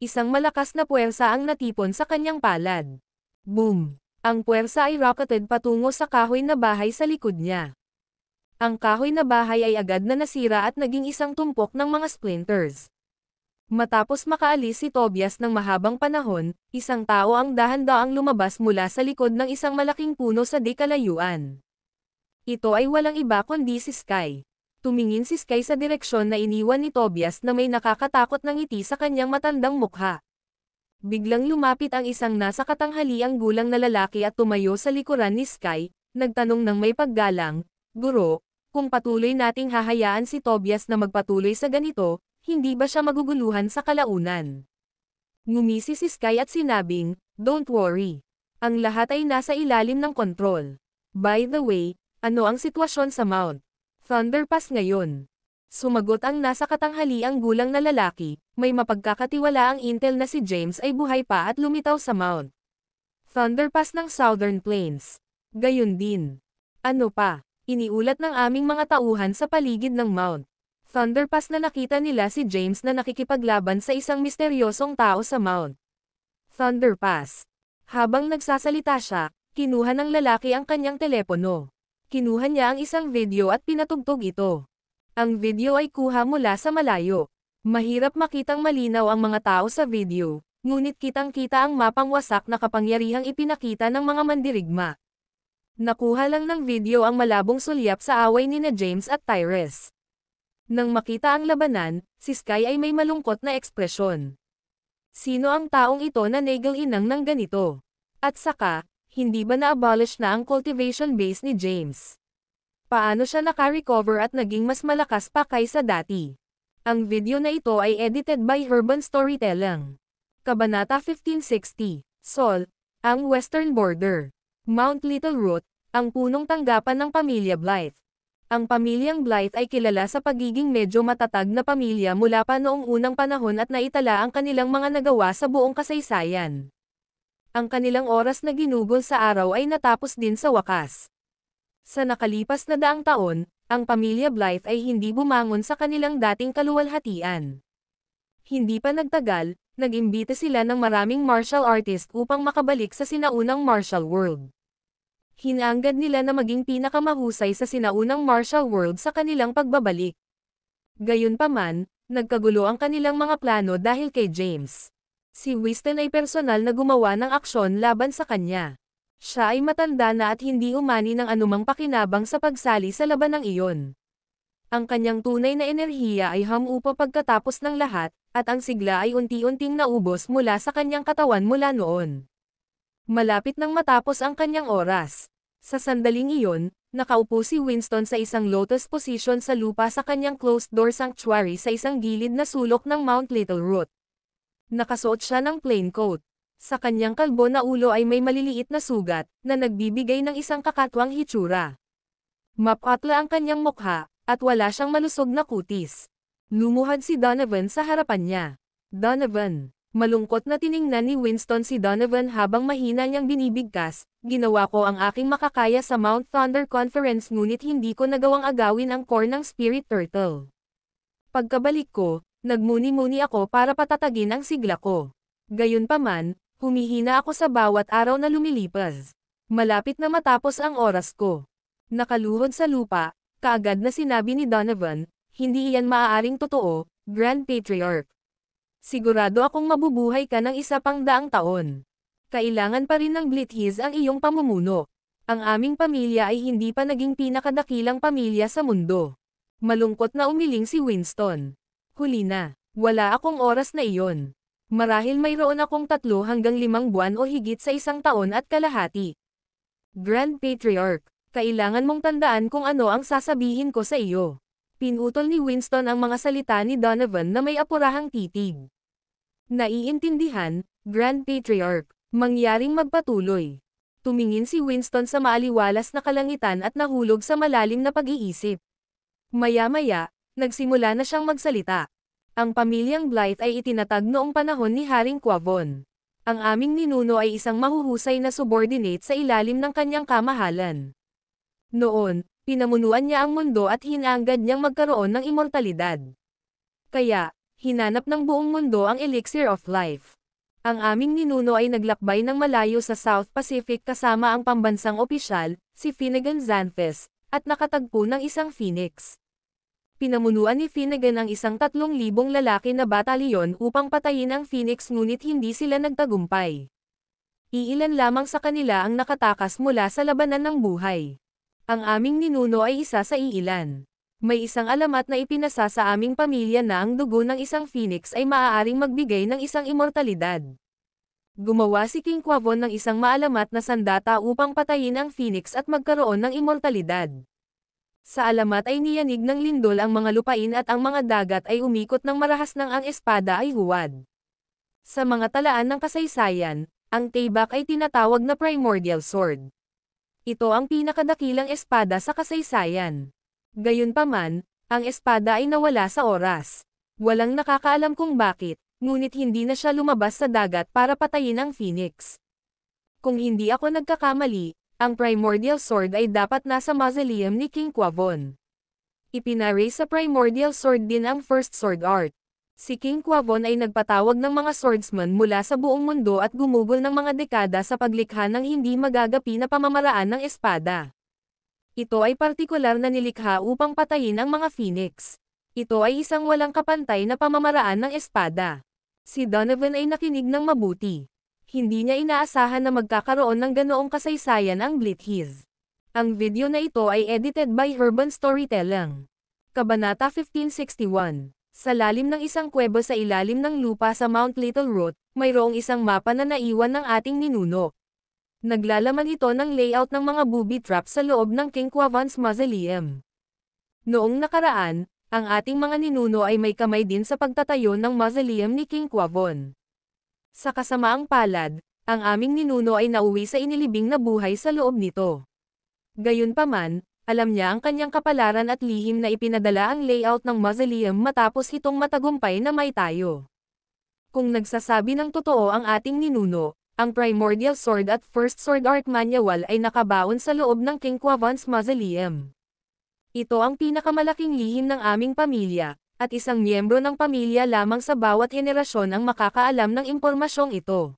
Isang malakas na puwersa ang natipon sa kanyang palad. Boom! Ang puwersa ay rocketed patungo sa kahoy na bahay sa likod niya. Ang kahoy na bahay ay agad na nasira at naging isang tumpok ng mga splinters. Matapos makaalis si Tobias ng mahabang panahon, isang tao ang dahan-daang lumabas mula sa likod ng isang malaking puno sa di kalayuan. Ito ay walang iba kundi si Sky. Tumingin si Sky sa direksyon na iniwan ni Tobias na may nakakatakot na ngiti sa kanyang matandang mukha. Biglang lumapit ang isang nasa katanghaliang gulang na lalaki at tumayo sa likuran ni Sky, nagtanong ng may paggalang, Guro, kung patuloy nating hahayaan si Tobias na magpatuloy sa ganito, hindi ba siya maguguluhan sa kalaunan? Ngumisi si Sky at sinabing, Don't worry. Ang lahat ay nasa ilalim ng kontrol. By the way, ano ang sitwasyon sa Mount Thunderpass ngayon? Sumagot ang nasa katanghaliang gulang na lalaki, may mapagkakatiwalaang intel na si James ay buhay pa at lumitaw sa Mount Thunderpass ng Southern Plains. Gayon din. Ano pa, iniulat ng aming mga tauhan sa paligid ng Mount Thunderpass na nakita nila si James na nakikipaglaban sa isang misteryosong tao sa Mount Thunderpass. Habang nagsasalita siya, kinuha ng lalaki ang kanyang telepono. Kinuha niya ang isang video at pinatugtog ito. Ang video ay kuha mula sa malayo. Mahirap makitang malinaw ang mga tao sa video, ngunit kitang-kita ang mapang wasak na kapangyarihang ipinakita ng mga mandirigma. Nakuha lang ng video ang malabong sulyap sa away nina James at Tyrese. Nang makita ang labanan, si Sky ay may malungkot na ekspresyon. Sino ang taong ito na nagal-inang ng ganito? At saka, hindi ba na-abolish na ang cultivation base ni James? Paano siya naka-recover at naging mas malakas pa kaysa dati? Ang video na ito ay edited by Urban Storytelling. Kabanata 1560, Sol, ang Western Border. Mount Little Root, ang punong tanggapan ng pamilya Blythe. Ang pamilyang Blythe ay kilala sa pagiging medyo matatag na pamilya mula pa noong unang panahon at naitala ang kanilang mga nagawa sa buong kasaysayan. Ang kanilang oras na ginugol sa araw ay natapos din sa wakas. Sa nakalipas na daang taon, ang pamilya Blythe ay hindi bumangon sa kanilang dating kaluwalhatian. Hindi pa nagtagal, nag-imbita sila ng maraming martial artist upang makabalik sa sinaunang martial world. Hinangad nila na maging pinakamahusay sa sinaunang martial world sa kanilang pagbabalik. Gayunpaman, nagkagulo ang kanilang mga plano dahil kay James. Si Winston ay personal na gumawa ng aksyon laban sa kanya. Siya ay matanda na at hindi umani ng anumang pakinabang sa pagsali sa labanang iyon. Ang kanyang tunay na enerhiya ay humupa pagkatapos ng lahat, at ang sigla ay unti-unting naubos mula sa kanyang katawan mula noon. Malapit nang matapos ang kanyang oras. Sa sandaling iyon, nakaupo si Winston sa isang lotus position sa lupa sa kanyang closed-door sanctuary sa isang gilid na sulok ng Mount Little Root. Nakasuot siya ng plain coat. Sa kanyang kalbo na ulo ay may maliliit na sugat, na nagbibigay ng isang kakatwang hitsura. Mapatla ang kanyang mukha, at wala siyang malusog na kutis. Lumuhad si Donovan sa harapan niya. Donovan. Malungkot na tiningnan ni Winston si Donovan habang mahina niyang binibigkas, ginawa ko ang aking makakaya sa Mount Thunder Conference ngunit hindi ko nagawang agawin ang core ng Spirit Turtle. Pagkabalik ko, nagmuni-muni ako para patatagin ang sigla ko. Gayunpaman, humihina ako sa bawat araw na lumilipas. Malapit na matapos ang oras ko. Nakaluhod sa lupa, kaagad na sinabi ni Donovan, hindi iyan maaaring totoo, Grand Patriarch. Sigurado akong mabubuhay ka ng 100 taon. Kailangan pa rin ng Blithiz ang iyong pamumuno. Ang aming pamilya ay hindi pa naging pinakadakilang pamilya sa mundo. Malungkot na umiling si Winston. Huli na, wala akong oras na iyon. Marahil mayroon akong 3 hanggang 5 buwan o higit sa 1 taon at kalahati. Grand Patriarch, kailangan mong tandaan kung ano ang sasabihin ko sa iyo. Pinutol ni Winston ang mga salita ni Donovan na may apurahang titig. Naiintindihan, Grand Patriarch, mangyaring magpatuloy. Tumingin si Winston sa maaliwalas na kalangitan at nahulog sa malalim na pag-iisip. Maya-maya, nagsimula na siyang magsalita. Ang pamilyang Blythe ay itinatag noong panahon ni Haring Quavon. Ang aming ninuno ay isang mahuhusay na subordinate sa ilalim ng kanyang kamahalan. Noon, pinamunuan niya ang mundo at hinangad niyang magkaroon ng immortalidad. Kaya, hinanap ng buong mundo ang elixir of life. Ang aming ninuno ay naglakbay ng malayo sa South Pacific kasama ang pambansang opisyal, si Finnegan Xanthus, at nakatagpo ng isang phoenix. Pinamunuan ni Finnegan ang isang 3,000 lalaki na batalyon upang patayin ang phoenix ngunit hindi sila nagtagumpay. Iilan lamang sa kanila ang nakatakas mula sa labanan ng buhay. Ang aming ninuno ay isa sa iilan. May isang alamat na ipinasa sa aming pamilya na ang dugo ng isang phoenix ay maaaring magbigay ng isang immortalidad. Gumawa si King Quavon ng isang maalamat na sandata upang patayin ang phoenix at magkaroon ng immortalidad. Sa alamat ay niyanig ng lindol ang mga lupain at ang mga dagat ay umikot ng marahas nang ang espada ay huwad. Sa mga talaan ng kasaysayan, ang Tayback ay tinatawag na Primordial Sword. Ito ang pinakadakilang espada sa kasaysayan. Gayunpaman, ang espada ay nawala sa oras. Walang nakakaalam kung bakit, ngunit hindi na siya lumabas sa dagat para patayin ang phoenix. Kung hindi ako nagkakamali, ang Primordial Sword ay dapat nasa mausoleum ni King Quavon. Ipinaraise sa Primordial Sword din ang First Sword Art. Si King Quavon ay nagpatawag ng mga swordsman mula sa buong mundo at gumugol ng mga dekada sa paglikha ng hindi magagapi na pamamaraan ng espada. Ito ay partikular na nilikha upang patayin ang mga phoenix. Ito ay isang walang kapantay na pamamaraan ng espada. Si Donovan ay nakinig ng mabuti. Hindi niya inaasahan na magkakaroon ng ganoong kasaysayan ang Blithiz. Ang video na ito ay edited by Urban Storytelling. Kabanata 1561. Sa lalim ng isang kuweba sa ilalim ng lupa sa Mount Little Root, mayroong isang mapa na naiwan ng ating ninuno. Naglalaman ito ng layout ng mga booby traps sa loob ng King Quavon's mausoleum. Noong nakaraan, ang ating mga ninuno ay may kamay din sa pagtatayo ng mausoleum ni King Quavon. Sa kasamaang palad, ang aming ninuno ay nauwi sa inilibing na buhay sa loob nito. Gayunpaman, alam niya ang kanyang kapalaran at lihim na ipinadala ang layout ng mausoleum matapos itong matagumpay na may tayo. Kung nagsasabi ng totoo ang ating ninuno, ang Primordial Sword at First Sword Art Manual ay nakabaon sa loob ng King Quavon's mausoleum. Ito ang pinakamalaking lihim ng aming pamilya, at isang miyembro ng pamilya lamang sa bawat henerasyon ang makakaalam ng impormasyong ito.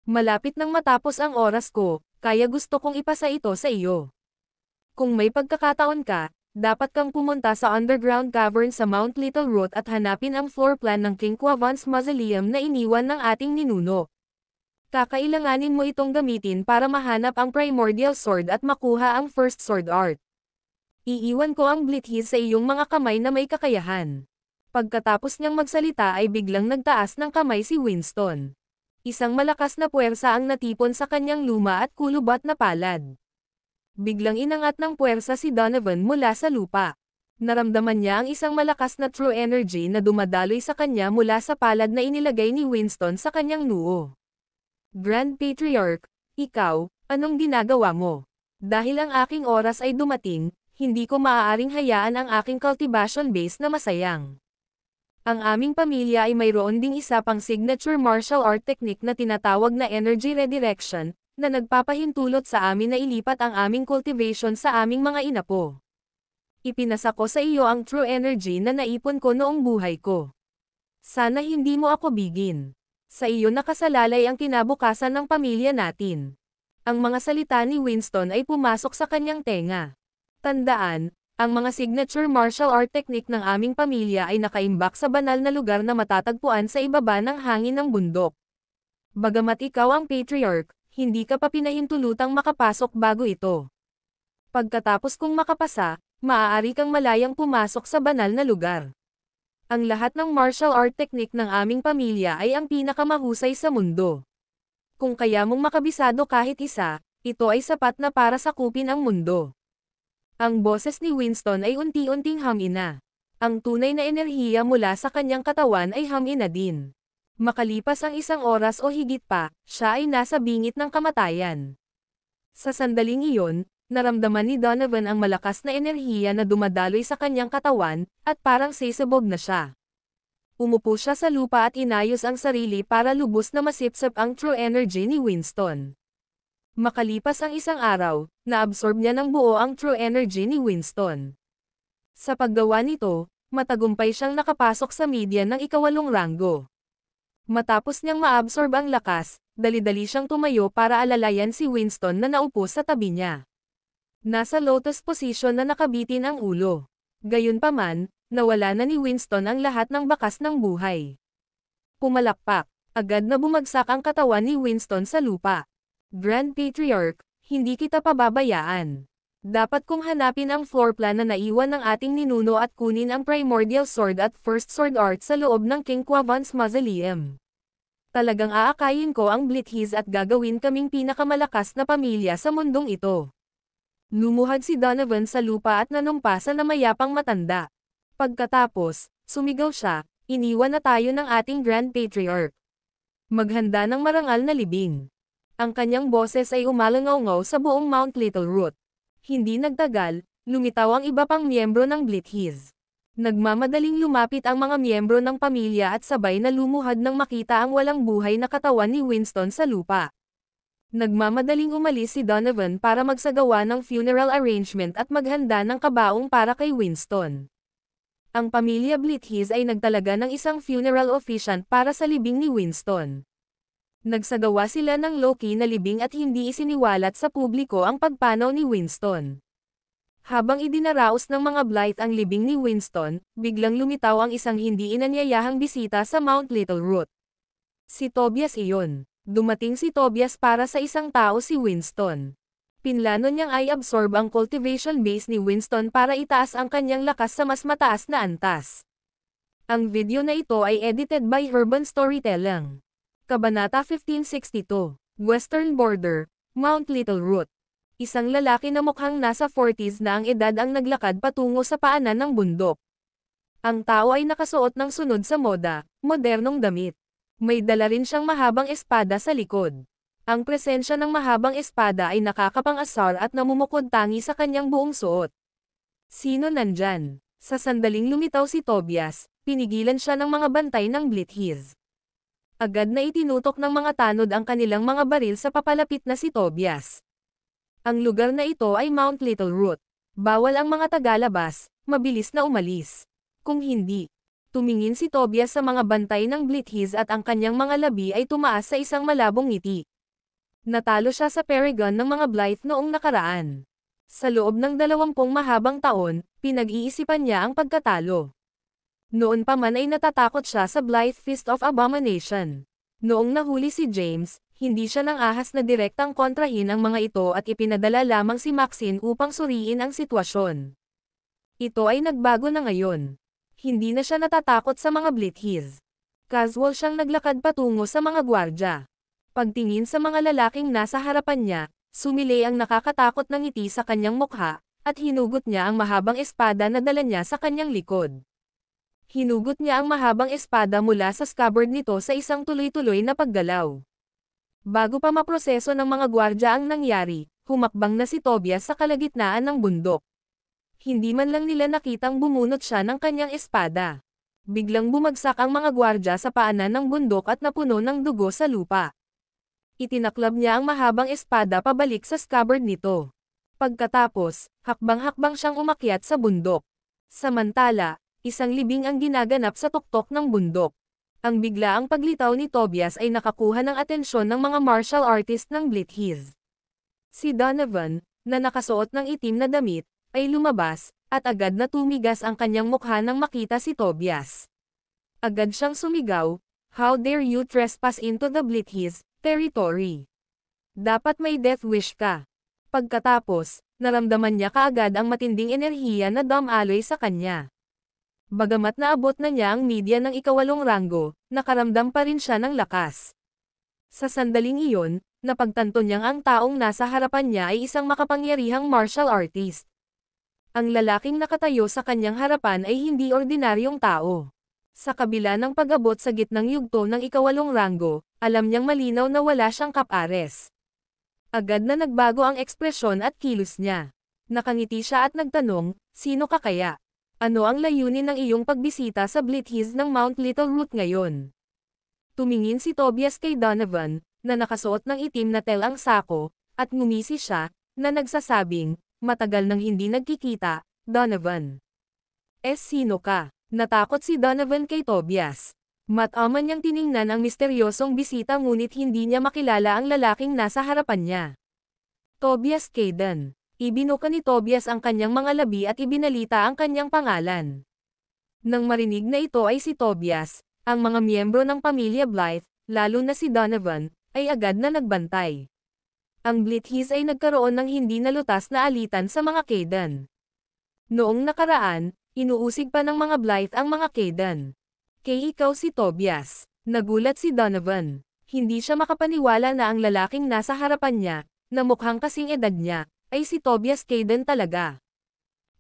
Malapit nang matapos ang oras ko, kaya gusto kong ipasa ito sa iyo. Kung may pagkakataon ka, dapat kang pumunta sa underground cavern sa Mount Little Root at hanapin ang floor plan ng King Quavon's mausoleum na iniwan ng ating ninuno. Kakailanganin mo itong gamitin para mahanap ang Primordial Sword at makuha ang First Sword Art. Iiwan ko ang Blithiz sa iyong mga kamay na may kakayahan. Pagkatapos niyang magsalita ay biglang nagtaas ng kamay si Winston. Isang malakas na puwersa ang natipon sa kanyang luma at kulubat na palad. Biglang inangat ng puwersa si Donovan mula sa lupa. Naramdaman niya ang isang malakas na true energy na dumadaloy sa kanya mula sa palad na inilagay ni Winston sa kanyang noo. Grand Patriarch, ikaw, anong ginagawa mo? Dahil ang aking oras ay dumating, hindi ko maaaring hayaan ang aking cultivation base na masayang. Ang aming pamilya ay mayroon ding isa pang signature martial art technique na tinatawag na energy redirection, na nagpapahintulot sa amin na ilipat ang aming cultivation sa aming mga inapo. Ipinasa ko sa iyo ang true energy na naipon ko noong buhay ko. Sana hindi mo ako bigin. Sa iyo nakasalalay ang kinabukasan ng pamilya natin. Ang mga salita ni Winston ay pumasok sa kanyang tenga. Tandaan, ang mga signature martial art technique ng aming pamilya ay nakaimbak sa banal na lugar na matatagpuan sa ibaba ng hangin ng bundok. Bagamat ikaw ang patriarch, hindi ka pa pinahintulutang makapasok bago ito. Pagkatapos kong makapasa, maaari kang malayang pumasok sa banal na lugar. Ang lahat ng martial art technique ng aming pamilya ay ang pinakamahusay sa mundo. Kung kaya mong makabisado kahit isa, ito ay sapat na para sakupin ang mundo. Ang boses ni Winston ay unti-unting hamina. Ang tunay na enerhiya mula sa kanyang katawan ay hamina din. Makalipas ang isang oras o higit pa, siya ay nasa bingit ng kamatayan. Sa sandaling iyon, naramdaman ni Donovan ang malakas na enerhiya na dumadaloy sa kanyang katawan, at parang sisabog na siya. Umupo siya sa lupa at inayos ang sarili para lubos na masipsip ang true energy ni Winston. Makalipas ang isang araw, naabsorb niya ng buo ang true energy ni Winston. Sa paggawa nito, matagumpay siyang nakapasok sa media ng ikawalong ranggo. Matapos niyang maabsorb ang lakas, dali-dali siyang tumayo para alalayan si Winston na naupo sa tabi niya. Nasa lotus position na nakabitin ang ulo. Gayunpaman, nawala na ni Winston ang lahat ng bakas ng buhay. Pumalakpak, agad na bumagsak ang katawan ni Winston sa lupa. Grand Patriarch, hindi kita pababayaan. Dapat kong hanapin ang floor plan na naiwan ng ating ninuno at kunin ang Primordial Sword at First Sword Art sa loob ng King Quavon's mausoleum. Talagang aakayin ko ang Blithiz at gagawin kaming pinakamalakas na pamilya sa mundong ito. Lumuhad si Donovan sa lupa at nanumpa sa namayapang matanda. Pagkatapos, sumigaw siya, iniwan na tayo ng ating Grand Patriarch. Maghanda ng marangal na libing. Ang kanyang boses ay umalangaw-ngaw sa buong Mount Little Root. Hindi nagtagal, lumitaw ang iba pang miyembro ng Blithiz. Nagmamadaling lumapit ang mga miyembro ng pamilya at sabay na lumuhad nang makita ang walang buhay na katawan ni Winston sa lupa. Nagmamadaling umalis si Donovan para magsagawa ng funeral arrangement at maghanda ng kabaong para kay Winston. Ang pamilya Blithies ay nagtalaga ng isang funeral officiant para sa libing ni Winston. Nagsagawa sila ng low-key na libing at hindi isiniwalat sa publiko ang pagpanaw ni Winston. Habang idinaraos ng mga Blythe ang libing ni Winston, biglang lumitaw ang isang hindi inanyayahang bisita sa Mount Little Root. Si Tobias iyon. Dumating si Tobias para sa isang tao si Winston. Pinlano niyang i-absorb ang cultivation base ni Winston para itaas ang kanyang lakas sa mas mataas na antas. Ang video na ito ay edited by Urban Storytelling. Kabanata 1562, Western Border, Mount Little Root. Isang lalaki na mukhang nasa 40s na ang edad ang naglakad patungo sa paanan ng bundok. Ang tao ay nakasuot ng sunod sa moda, modernong damit. May dala rin siyang mahabang espada sa likod. Ang presensya ng mahabang espada ay nakakapang-asar at namumukod tangi sa kanyang buong suot. Sino nandyan? Sa sandaling lumitaw si Tobias, pinigilan siya ng mga bantay ng Blithies. Agad na itinutok ng mga tanod ang kanilang mga baril sa papalapit na si Tobias. Ang lugar na ito ay Mount Little Root. Bawal ang mga tagalabas, mabilis na umalis. Kung hindi, tumingin si Tobias sa mga bantay ng Blithies at ang kanyang mga labi ay tumaas sa isang malabong ngiti. Natalo siya sa Paragon ng mga Blythe noong nakaraan. Sa loob ng 20 mahabang taon, pinag-iisipan niya ang pagkatalo. Noon pa man ay natatakot siya sa Blythe Fist of Abomination. Noong nahuli si James, hindi siya nang ahas na direktang kontrahin ang mga ito at ipinadala lamang si Maxine upang suriin ang sitwasyon. Ito ay nagbago na ngayon. Hindi na siya natatakot sa mga Blithies. Casual siyang naglakad patungo sa mga gwardya. Pagtingin sa mga lalaking nasa harapan niya, sumilay ang nakakatakot na ngiti sa kanyang mukha, at hinugot niya ang mahabang espada na dala niya sa kanyang likod. Hinugot niya ang mahabang espada mula sa scabbard nito sa isang tuloy-tuloy na paggalaw. Bago pa maproseso ng mga gwardya ang nangyari, humakbang na si Tobias sa kalagitnaan ng bundok. Hindi man lang nila nakitang bumunot siya ng kanyang espada. Biglang bumagsak ang mga gwardya sa paanan ng bundok at napuno ng dugo sa lupa. Itinaklab niya ang mahabang espada pabalik sa scabbard nito. Pagkatapos, hakbang-hakbang siyang umakyat sa bundok. Samantala, isang libing ang ginaganap sa tuktok ng bundok. Ang biglaang paglitaw ni Tobias ay nakakuha ng atensyon ng mga martial artist ng Blithies. Si Donovan, na nakasuot ng itim na damit, ay lumabas, at agad na tumigas ang kanyang mukha nang makita si Tobias. Agad siyang sumigaw, "How dare you trespass into the Blithies territory? Dapat may death wish ka." Pagkatapos, naramdaman niya kaagad ang matinding enerhiya na dumaloy sa kanya. Bagamat naabot na niya ang media ng ika-8 ranggo, nakaramdam pa rin siya ng lakas. Sa sandaling iyon, napagtanto niyang ang taong nasa harapan niya ay isang makapangyarihang martial artist. Ang lalaking nakatayo sa kanyang harapan ay hindi ordinaryong tao. Sa kabila ng pag-abot sa gitnang yugto ng ika-8 ranggo, alam niyang malinaw na wala siyang kapares. Agad na nagbago ang ekspresyon at kilos niya. Nakangiti siya at nagtanong, "Sino ka kaya? Ano ang layunin ng iyong pagbisita sa Blithies ng Mount Little Root ngayon?" Tumingin si Tobias kay Donovan, na nakasuot ng itim na telang sako, at ngumisi siya, na nagsasabing, "Matagal nang hindi nagkikita, Donovan." Sino ka? Natakot si Donovan kay Tobias. Mataman niyang tiningnan ang misteryosong bisita ngunit hindi niya makilala ang lalaking nasa harapan niya. Tobias Caden. Ibinuka ni Tobias ang kanyang mga labi at ibinalita ang kanyang pangalan. Nang marinig na ito ay si Tobias, ang mga miyembro ng pamilya Blythe, lalo na si Donovan, ay agad na nagbantay. Ang Blithies ay nagkaroon ng hindi nalutas na alitan sa mga Caden. Noong nakaraan, inuusig pa ng mga Blythe ang mga Caden. "Kay ikaw si Tobias." Nagulat si Donovan. Hindi siya makapaniwala na ang lalaking nasa harapan niya, na mukhang kasing edad niya, ay si Tobias Caden talaga.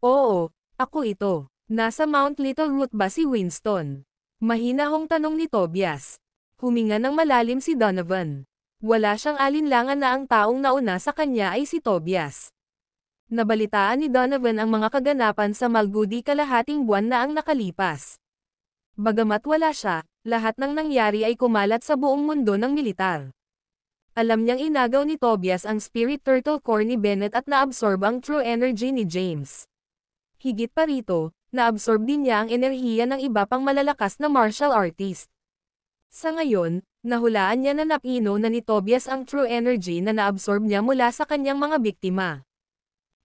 "Oo, ako ito. Nasa Mount Little Root ba si Winston?" Mahinahong tanong ni Tobias. Huminga ng malalim si Donovan. Wala siyang alinlangan na ang taong nauna sa kanya ay si Tobias. Nabalitaan ni Donovan ang mga kaganapan sa Malgudi kalahating buwan na ang nakalipas. Bagamat wala siya, lahat ng nangyari ay kumalat sa buong mundo ng militar. Alam niyang inagaw ni Tobias ang Spirit Turtle Core ni Bennett at naabsorb ang true energy ni James. Higit pa rito, naabsorb din niya ang enerhiya ng iba pang malalakas na martial artist. Sa ngayon, nahulaan niya na napino na ni Tobias ang true energy na naabsorb niya mula sa kanyang mga biktima.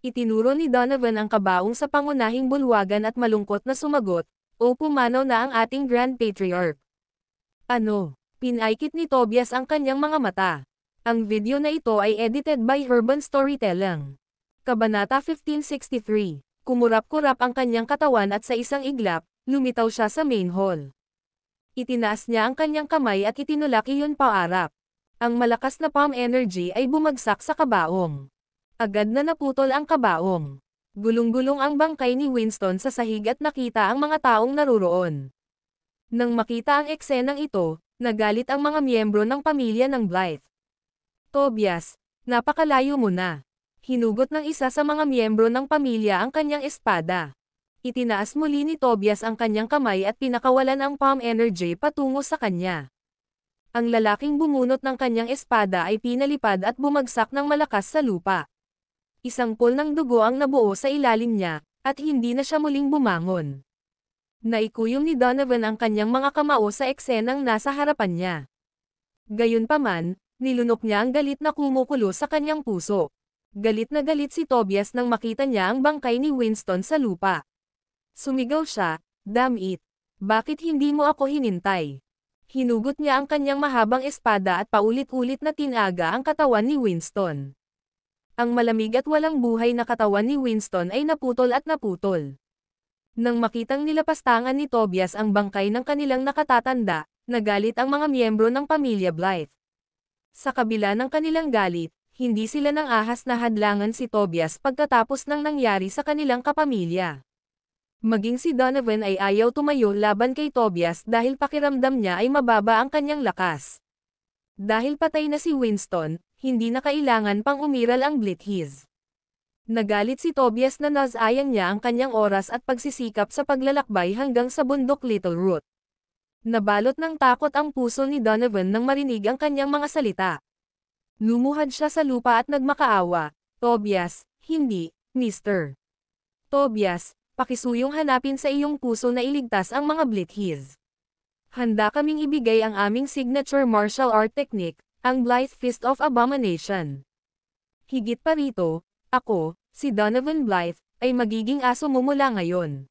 Itinuro ni Donovan ang kabaong sa pangunahing bulwagan at malungkot na sumagot, "O pumanaw na ang ating Grand Patriarch." Ano? Pinaikit ni Tobias ang kanyang mga mata. Ang video na ito ay edited by Urban Storytelling. Kabanata 1563. Kumurap-kurap ang kanyang katawan at sa isang iglap, lumitaw siya sa main hall. Itinaas niya ang kanyang kamay at itinulak iyon paarap. Ang malakas na palm energy ay bumagsak sa kabaong. Agad na naputol ang kabaong. Gulong-gulong ang bangkay ni Winston sa sahig at nakita ang mga taong naruroon. Nang makita ang eksenang ito, nagalit ang mga miyembro ng pamilya ng Blythe. "Tobias, napakalayo mo na." Hinugot ng isa sa mga miyembro ng pamilya ang kanyang espada. Itinaas muli ni Tobias ang kanyang kamay at pinakawalan ang palm energy patungo sa kanya. Ang lalaking bumunot ng kanyang espada ay pinalipad at bumagsak ng malakas sa lupa. Isang pool ng dugo ang nabuo sa ilalim niya, at hindi na siya muling bumangon. Naikuyom ni Donovan ang kanyang mga kamao sa eksenang nasa harapan niya. Gayunpaman, nilunok niya ang galit na kumukulo sa kanyang puso. Galit na galit si Tobias nang makita niya ang bangkay ni Winston sa lupa. Sumigaw siya, "Damn it! Bakit hindi mo ako hinintay?" Hinugot niya ang kanyang mahabang espada at paulit-ulit na tinaga ang katawan ni Winston. Ang malamig at walang buhay na katawan ni Winston ay naputol at naputol. Nang makitang nilapastangan ni Tobias ang bangkay ng kanilang nakatatanda, nagalit ang mga miyembro ng pamilya Blythe. Sa kabila ng kanilang galit, hindi sila nang ahas na hadlangan si Tobias pagkatapos ng nangyari sa kanilang kapamilya. Maging si Donovan ay ayaw tumayo laban kay Tobias dahil pakiramdam niya ay mababa ang kanyang lakas. Dahil patay na si Winston, hindi na kailangan pang umiral ang Blythe. Nagalit si Tobias na nasayang niya ang kanyang oras at pagsisikap sa paglalakbay hanggang sa bundok Little Root. Nabalot ng takot ang puso ni Donovan nang marinig ang kanyang mga salita. Lumuhad siya sa lupa at nagmakaawa, "Tobias, hindi, Mr. Tobias, pakisuyong hanapin sa iyong puso na iligtas ang mga Blythe. Handa kaming ibigay ang aming signature martial art technique, ang Blythe Fist of Abomination. Higit pa rito, ako, si Donovan Blythe, ay magiging aso mo mula ngayon."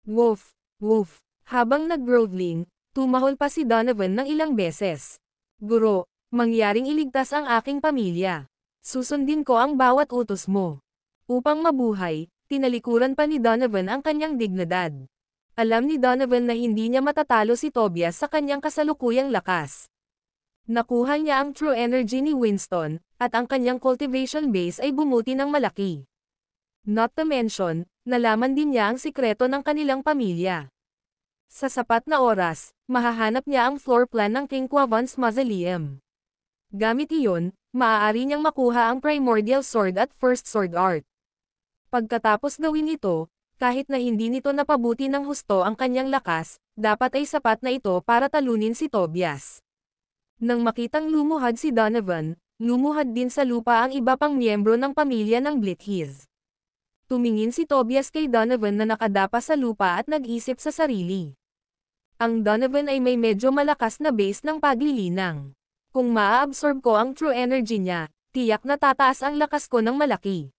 Woof, woof. Habang nag-groveling, tumahol pa si Donovan ng ilang beses. "Guro, mangyaring iligtas ang aking pamilya. Susundin ko ang bawat utos mo." Upang mabuhay, tinalikuran pa ni Donovan ang kanyang dignidad. Alam ni Donovan na hindi niya matatalo si Tobias sa kanyang kasalukuyang lakas. Nakuha niya ang true energy ni Winston, at ang kanyang cultivation base ay bumuti ng malaki. Not to mention, nalaman din niya ang sikreto ng kanilang pamilya. Sa sapat na oras, mahahanap niya ang floor plan ng King Quavan's Mausoleum. Gamit iyon, maaari niyang makuha ang Primordial Sword at First Sword Art. Pagkatapos gawin ito, kahit na hindi nito napabuti ng husto ang kanyang lakas, dapat ay sapat na ito para talunin si Tobias. Nang makitang lumuhad si Donovan, lumuhad din sa lupa ang iba pang miyembro ng pamilya ng Blythe. Tumingin si Tobias kay Donovan na nakadapa sa lupa at nag-isip sa sarili. Ang Donovan ay may medyo malakas na base ng paglilinang. Kung maa-absorb ko ang true energy niya, tiyak na tataas ang lakas ko ng malaki.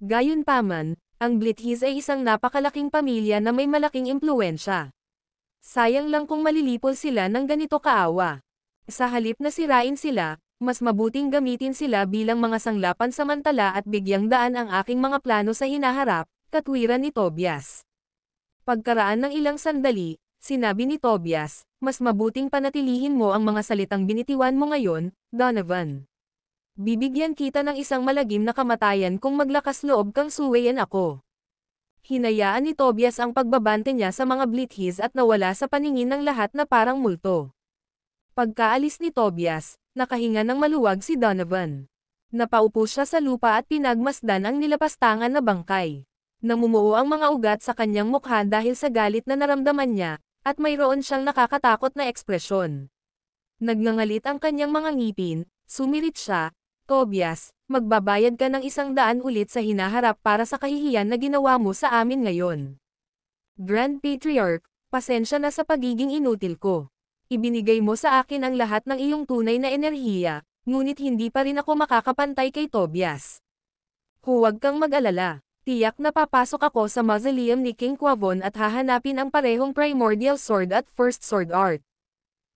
Gayunpaman, ang Blythe ay isang napakalaking pamilya na may malaking impluwensya. Sayang lang kung malilipol sila ng ganito kaawa. Sa halip na sirain sila, mas mabuting gamitin sila bilang mga sanglapan samantala at bigyang daan ang aking mga plano sa hinaharap, katwiran ni Tobias. Pagkaraan ng ilang sandali, sinabi ni Tobias, "Mas mabuting panatilihin mo ang mga salitang binitiwan mo ngayon, Donovan. Bibigyan kita ng isang malagim na kamatayan kung maglakas loob kang suwayan ako." Hinayaan ni Tobias ang pagbabante niya sa mga Blythe at nawala sa paningin ng lahat na parang multo. Pagkaalis ni Tobias, nakahinga ng maluwag si Donovan. Napaupo siya sa lupa at pinagmasdan ang nilapastangan na bangkay. Namumuo ang mga ugat sa kanyang mukha dahil sa galit na naramdaman niya, at mayroon siyang nakakatakot na ekspresyon. Nagngangalit ang kanyang mga ngipin, Sumirit siya, Tobias, magbabayad ka ng 100 ulit sa hinaharap para sa kahihiyan na ginawa mo sa amin ngayon. Grand Patriarch, pasensya na sa pagiging inutil ko. Ibinigay mo sa akin ang lahat ng iyong tunay na enerhiya, ngunit hindi pa rin ako makakapantay kay Tobias. Huwag kang mag-alala. Tiyak na papasok ako sa mausoleum ni King Quavon at hahanapin ang parehong primordial sword at first sword art.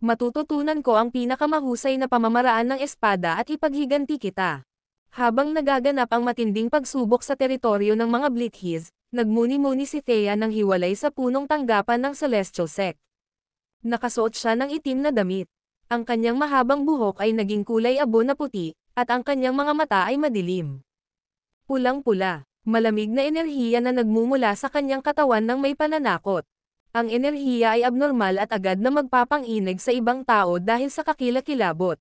Matututunan ko ang pinakamahusay na pamamaraan ng espada at ipaghiganti kita. Habang nagaganap ang matinding pagsubok sa teritoryo ng mga Blithiz, nagmuni-muni si Thea nang hiwalay sa punong tanggapan ng Celestial Sect. Nakasuot siya ng itim na damit. Ang kanyang mahabang buhok ay naging kulay abo na puti, at ang kanyang mga mata ay madilim. Pulang-pula, malamig na enerhiya na nagmumula sa kanyang katawan ng may pananakot. Ang enerhiya ay abnormal at agad na magpapang-inig sa ibang tao dahil sa kakilakilabot.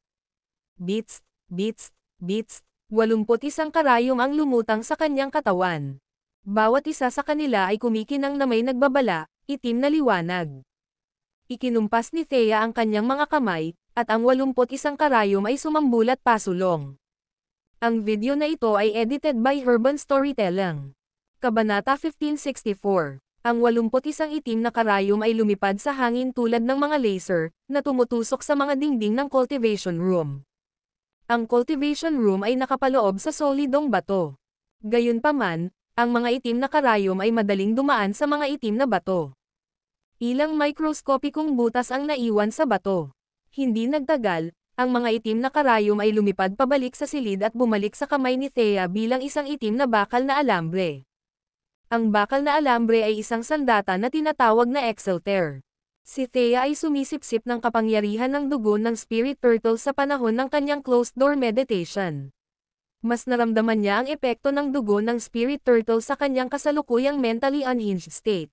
Beats, beats, beats, 81 karayom ang lumutang sa kanyang katawan. Bawat isa sa kanila ay kumikinang na may nagbabala, itim na liwanag. Ikinumpas ni Thea ang kanyang mga kamay, at ang 81 karayom ay sumambulat pasulong. Ang video na ito ay edited by Urban Storytelling. Kabanata 1564. Ang 81 itim na karayom ay lumipad sa hangin tulad ng mga laser, na tumutusok sa mga dingding ng cultivation room. Ang cultivation room ay nakapaloob sa solidong bato. Gayunpaman, ang mga itim na karayom ay madaling dumaan sa mga itim na bato. Ilang microscopicong butas ang naiwan sa bato. Hindi nagtagal, ang mga itim na karayom ay lumipad pabalik sa silid at bumalik sa kamay ni Thea bilang isang itim na bakal na alambre. Ang bakal na alambre ay isang sandata na tinatawag na Excelter. Si Thea ay sumisipsip ng kapangyarihan ng dugo ng Spirit Turtle sa panahon ng kanyang closed-door meditation. Mas naramdaman niya ang epekto ng dugo ng Spirit Turtle sa kanyang kasalukuyang mentally unhinged state.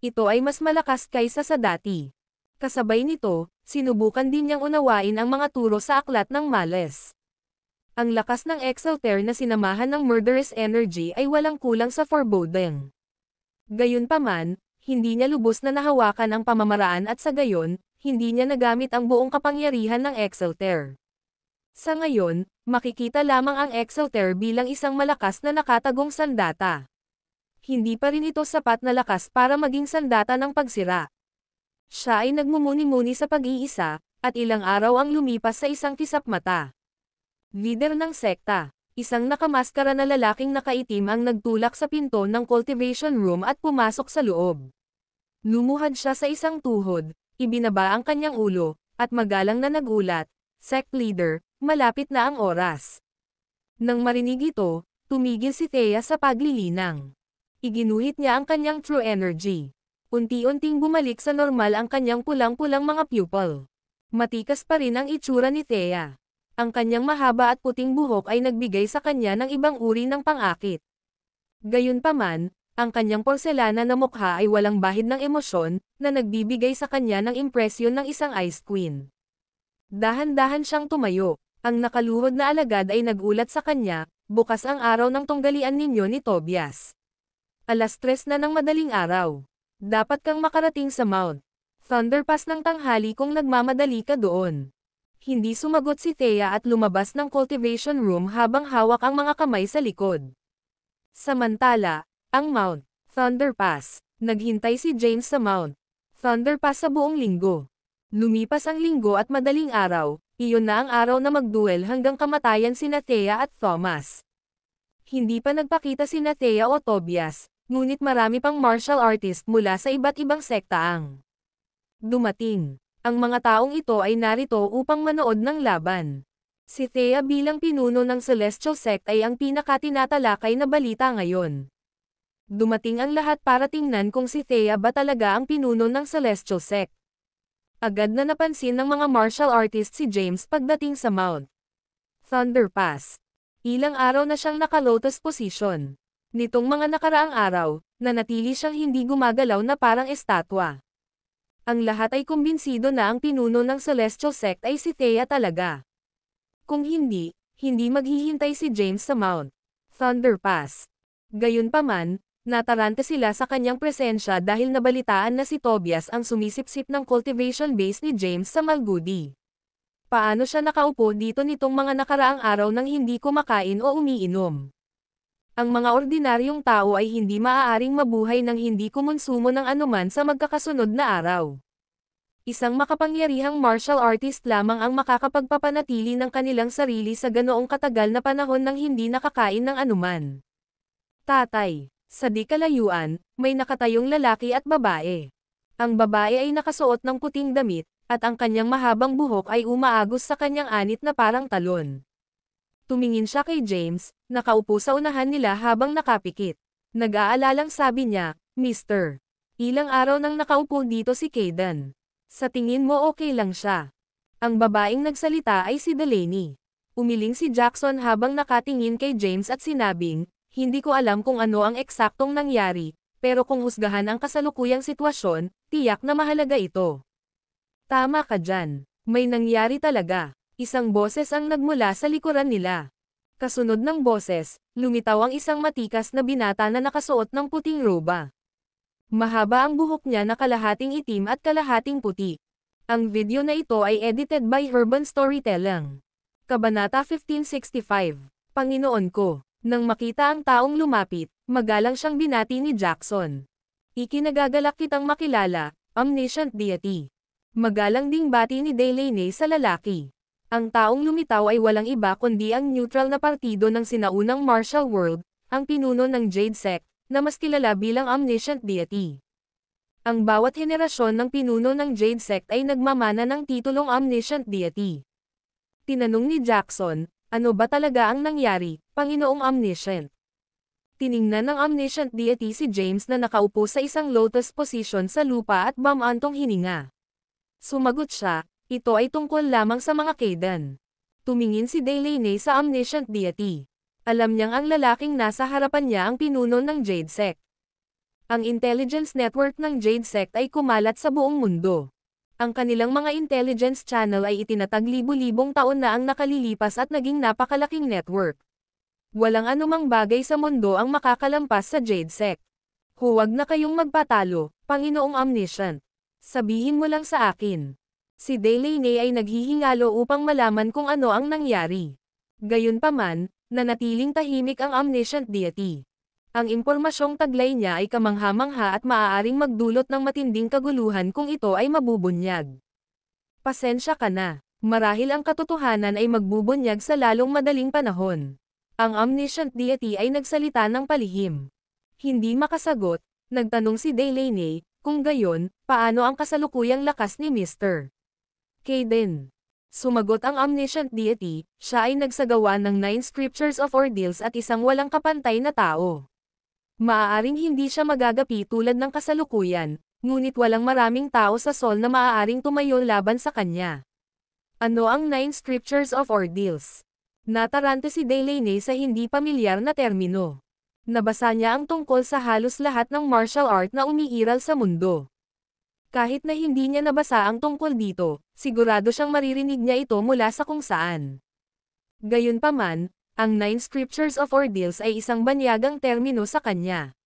Ito ay mas malakas kaysa sa dati. Kasabay nito, sinubukan din niyang unawain ang mga turo sa aklat ng Males. Ang lakas ng Excelter na sinamahan ng murderous energy ay walang kulang sa foreboding. Gayunpaman, hindi niya lubos na nahawakan ang pamamaraan at sa gayon, hindi niya nagamit ang buong kapangyarihan ng Excelter. Sa ngayon, makikita lamang ang Excelter bilang isang malakas na nakatagong sandata. Hindi pa rin ito sapat na lakas para maging sandata ng pagsira. Siya ay nagmumuni-muni sa pag-iisa, at ilang araw ang lumipas sa isang kisap mata. Leader ng sekta, isang nakamaskara na lalaking nakaitim ang nagtulak sa pinto ng cultivation room at pumasok sa loob. Lumuhad siya sa isang tuhod, ibinaba ang kanyang ulo, at magalang na nagulat, "Sect leader, malapit na ang oras." Nang marinig ito, tumigil si Thea sa paglilinang. Iginuhit niya ang kanyang true energy. Unti-unting bumalik sa normal ang kanyang pulang-pulang mga pupil. Matikas pa rin ang itsura ni Thea. Ang kanyang mahaba at puting buhok ay nagbigay sa kanya ng ibang uri ng pang-akit. Gayunpaman, ang kanyang porselana na mukha ay walang bahid ng emosyon, na nagbibigay sa kanya ng impresyon ng isang ice queen. Dahan-dahan siyang tumayo. Ang nakaluhod na alagad ay nagulat sa kanya, "Bukas ang araw ng tunggalian ninyo ni Tobias. 3:00 na ng madaling araw. Dapat kang makarating sa Mount Thunderpass ng tanghali kung nagmamadali ka doon." Hindi sumagot si Thea at lumabas ng cultivation room habang hawak ang mga kamay sa likod. Samantala, ang Mount Thunderpass, naghintay si James sa Mount Thunderpass sa buong linggo. Lumipas ang linggo at madaling araw, iyon na ang araw na magduel hanggang kamatayan sina Thea at Thomas. Hindi pa nagpakita sina Thea o Tobias, ngunit marami pang martial artist mula sa iba't ibang sekta ang dumating. Ang mga taong ito ay narito upang manood ng laban. Si Thea bilang pinuno ng Celestial Sect ay ang pinakatinatalakay na balita ngayon. Dumating ang lahat para tingnan kung si Thea ba talaga ang pinuno ng Celestial Sect. Agad na napansin ng mga martial artist si James pagdating sa Mount Thunderpass. Ilang araw na siyang naka-lotus position. Nitong mga nakaraang araw, nanatili siyang hindi gumagalaw na parang estatwa. Ang lahat ay kumbinsido na ang pinuno ng Celestial Sect ay si Thea talaga. Kung hindi, hindi maghihintay si James sa Mount Thunderpass. Gayunpaman, nataranta sila sa kanyang presensya dahil nabalitaan na si Tobias ang sumisipsip ng cultivation base ni James sa Malgudi. Paano siya nakaupo dito nitong mga nakaraang araw nang hindi kumakain o umiinom? Ang mga ordinaryong tao ay hindi maaaring mabuhay nang hindi kumonsumo ng anuman sa magkakasunod na araw. Isang makapangyarihang martial artist lamang ang makakapagpapanatili ng kanilang sarili sa ganoong katagal na panahon nang hindi nakakain ng anuman. Tatay. Sa di kalayuan, may nakatayong lalaki at babae. Ang babae ay nakasuot ng puting damit, at ang kanyang mahabang buhok ay umaagos sa kanyang anit na parang talon. Tumingin siya kay James, nakaupo sa unahan nila habang nakapikit. Nag-aalalang sabi niya, "Mister, ilang araw nang nakaupo dito si Kayden. Sa tingin mo okay lang siya?" Ang babaeng nagsalita ay si Delaney. Umiling si Jackson habang nakatingin kay James at sinabing, "Hindi ko alam kung ano ang eksaktong nangyari, pero kung husgahan ang kasalukuyang sitwasyon, tiyak na mahalaga ito." Tama ka dyan. May nangyari talaga. Isang boses ang nagmula sa likuran nila. Kasunod ng boses, lumitaw ang isang matikas na binata na nakasuot ng puting roba. Mahaba ang buhok niya na kalahating itim at kalahating puti. Ang video na ito ay edited by Urban Storytelling. Kabanata 1565. Panginoon ko. Nang makita ang taong lumapit, magalang siyang binati ni Jackson. "Ikinagagalak kitang makilala, omniscient deity." Magalang ding bati ni Delaney sa lalaki. Ang taong lumitaw ay walang iba kundi ang neutral na partido ng sinaunang martial world, ang pinuno ng Jade Sect, na mas kilala bilang omniscient deity. Ang bawat henerasyon ng pinuno ng Jade Sect ay nagmamana ng titulong omniscient deity. Tinanong ni Jackson, "Ano ba talaga ang nangyari, Panginoong Omniscient?" Tiningnan ng omniscient deity si James na nakaupo sa isang lotus position sa lupa at bumantong hininga. Sumagot siya, "Ito ay tungkol lamang sa mga Kayden." Tumingin si Delaney sa omniscient deity. Alam niyang ang lalaking nasa harapan niya ang pinuno ng Jade Sect. Ang intelligence network ng Jade Sect ay kumalat sa buong mundo. Ang kanilang mga intelligence channel ay itinatag libu-libong taon na ang nakalilipas at naging napakalaking network. Walang anumang bagay sa mundo ang makakalampas sa Jade Sect. "Huwag na kayong magpatalo, Panginoong Omniscient. Sabihin mo lang sa akin." Si Delaney ay naghihingalo upang malaman kung ano ang nangyari. Gayunpaman, nanatiling tahimik ang omniscient deity. Ang impormasyong taglay niya ay kamangha-mangha at maaaring magdulot ng matinding kaguluhan kung ito ay mabubunyag. "Pasensya ka na. Marahil ang katotohanan ay magbubunyag sa lalong madaling panahon." Ang omniscient deity ay nagsalita ng palihim. Hindi makasagot, nagtanong si Delaney, "Kung gayon, paano ang kasalukuyang lakas ni Mr. Kayden?" Sumagot ang omniscient deity, "Siya ay nagsagawa ng 9 scriptures of ordeals at isang walang kapantay na tao. Maaaring hindi siya magagapi tulad ng kasalukuyan, ngunit walang maraming tao sa Sol na maaaring tumayo laban sa kanya." Ano ang 9 scriptures of ordeals? Natarante si Delaney sa hindi pamilyar na termino. Nabasa niya ang tungkol sa halos lahat ng martial art na umiiral sa mundo. Kahit na hindi niya nabasa ang tungkol dito, sigurado siyang maririnig niya ito mula sa kung saan. Gayunpaman, ang 9 scriptures of ordeals ay isang banyagang termino sa kanya.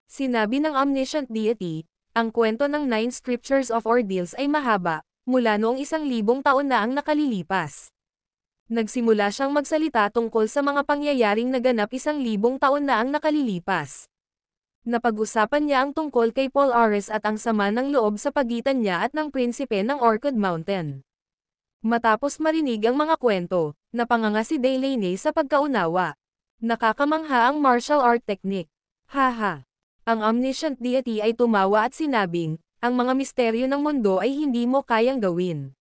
Sinabi ng omniscient deity, ang kwento ng 9 scriptures of ordeals ay mahaba, mula noong 1,000 taon na ang nakalilipas. Nagsimula siyang magsalita tungkol sa mga pangyayaring naganap 1,000 taon na ang nakalilipas. Napag-usapan niya ang tungkol kay Paul Ares at ang sama ng loob sa pagitan niya at ng prinsipe ng Orchid Mountain. Matapos marinig ang mga kwento, napanganga si Delaney sa pagkaunawa. Nakakamangha ang martial art technique. Haha. Ang omniscient deity ay tumawa at sinabing, "Ang mga misteryo ng mundo ay hindi mo kayang gawin.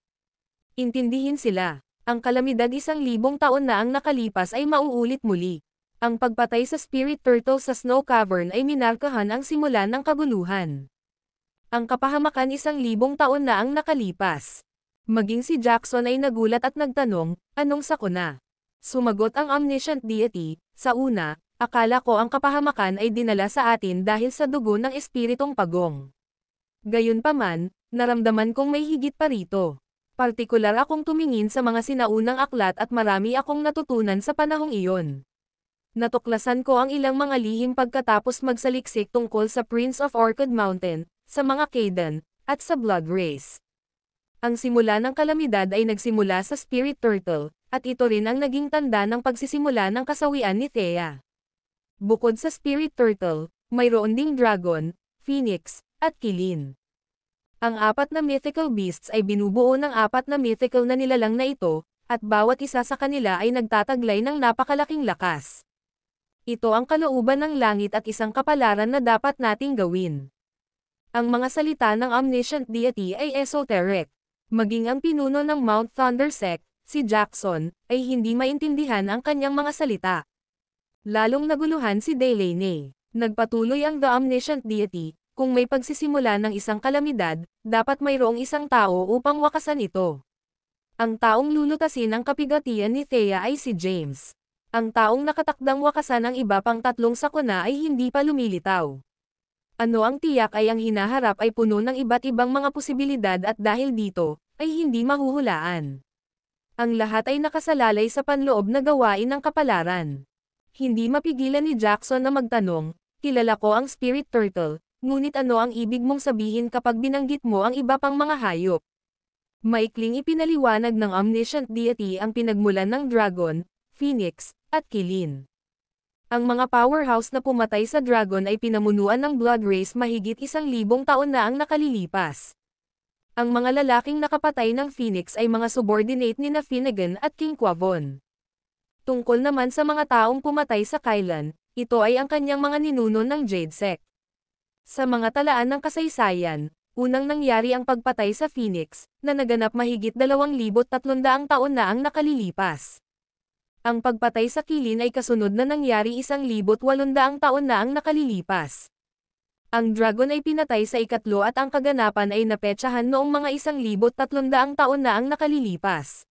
Intindihin sila. Ang kalamidad 1,000 taon na ang nakalipas ay mauulit muli. Ang pagpatay sa spirit turtle sa snow cavern ay minarkahan ang simula ng kaguluhan. Ang kapahamakan 1,000 taon na ang nakalipas." Maging si Jackson ay nagulat at nagtanong, "Anong sakuna?" Sumagot ang omniscient deity, "Sa una, akala ko ang kapahamakan ay dinala sa atin dahil sa dugo ng espiritong pagong. Gayunpaman, naramdaman kong may higit pa rito. Partikular akong tumingin sa mga sinaunang aklat at marami akong natutunan sa panahong iyon. Natuklasan ko ang ilang mga lihim pagkatapos magsaliksik tungkol sa Prince of Orchid Mountain, sa mga Kayden, at sa Blood Race. Ang simula ng kalamidad ay nagsimula sa Spirit Turtle, at ito rin ang naging tanda ng pagsisimula ng kasawian ni Thea. Bukod sa Spirit Turtle, mayroon ding Dragon, Phoenix, at Kilin. Ang 4 na mythical beasts ay binubuo ng 4 na mythical na nilalang na ito, at bawat isa sa kanila ay nagtataglay ng napakalaking lakas. Ito ang kalooban ng langit at isang kapalaran na dapat nating gawin. Ang mga salita ng omniscient deity ay esoteric. Maging ang pinuno ng Mount Thunder Sect, si Jackson, ay hindi maintindihan ang kanyang mga salita. Lalong naguluhan si Delaney. Nagpatuloy ang The Omniscient Deity, kung may pagsisimula ng isang kalamidad, dapat mayroong isang tao upang wakasan ito. Ang taong lulutasin ang kapigatian ni Thea ay si James. Ang taong nakatakdang wakasan ang iba pang 3 sakuna ay hindi pa lumilitaw. Ano ang tiyak ay ang hinaharap ay puno ng iba't ibang mga posibilidad at dahil dito, ay hindi mahuhulaan. Ang lahat ay nakasalalay sa panloob na gawain ng kapalaran. Hindi mapigilan ni Jackson na magtanong, kilala ko ang Spirit Turtle, ngunit ano ang ibig mong sabihin kapag binanggit mo ang iba pang mga hayop? Maikling ipinaliwanag ng Omniscient Deity ang pinagmulan ng Dragon, Phoenix, at Kilin. Ang mga powerhouse na pumatay sa Dragon ay pinamunuan ng Blood Race mahigit 1,000 taon na ang nakalilipas. Ang mga lalaking nakapatay ng Phoenix ay mga subordinate ni na Finnegan at King Quavon. Tungkol naman sa mga taong pumatay sa Kylan, ito ay ang kanyang mga ninuno ng Jade Sect. Sa mga talaan ng kasaysayan, unang nangyari ang pagpatay sa Phoenix, na naganap mahigit 2,300 taon na ang nakalilipas. Ang pagpatay sa Kilin ay kasunod na nangyari 1,800 taon na ang nakalilipas. Ang Dragon ay pinatay sa ika-3 at ang kaganapan ay napetsahan noong mga 1,300 taon na ang nakalilipas.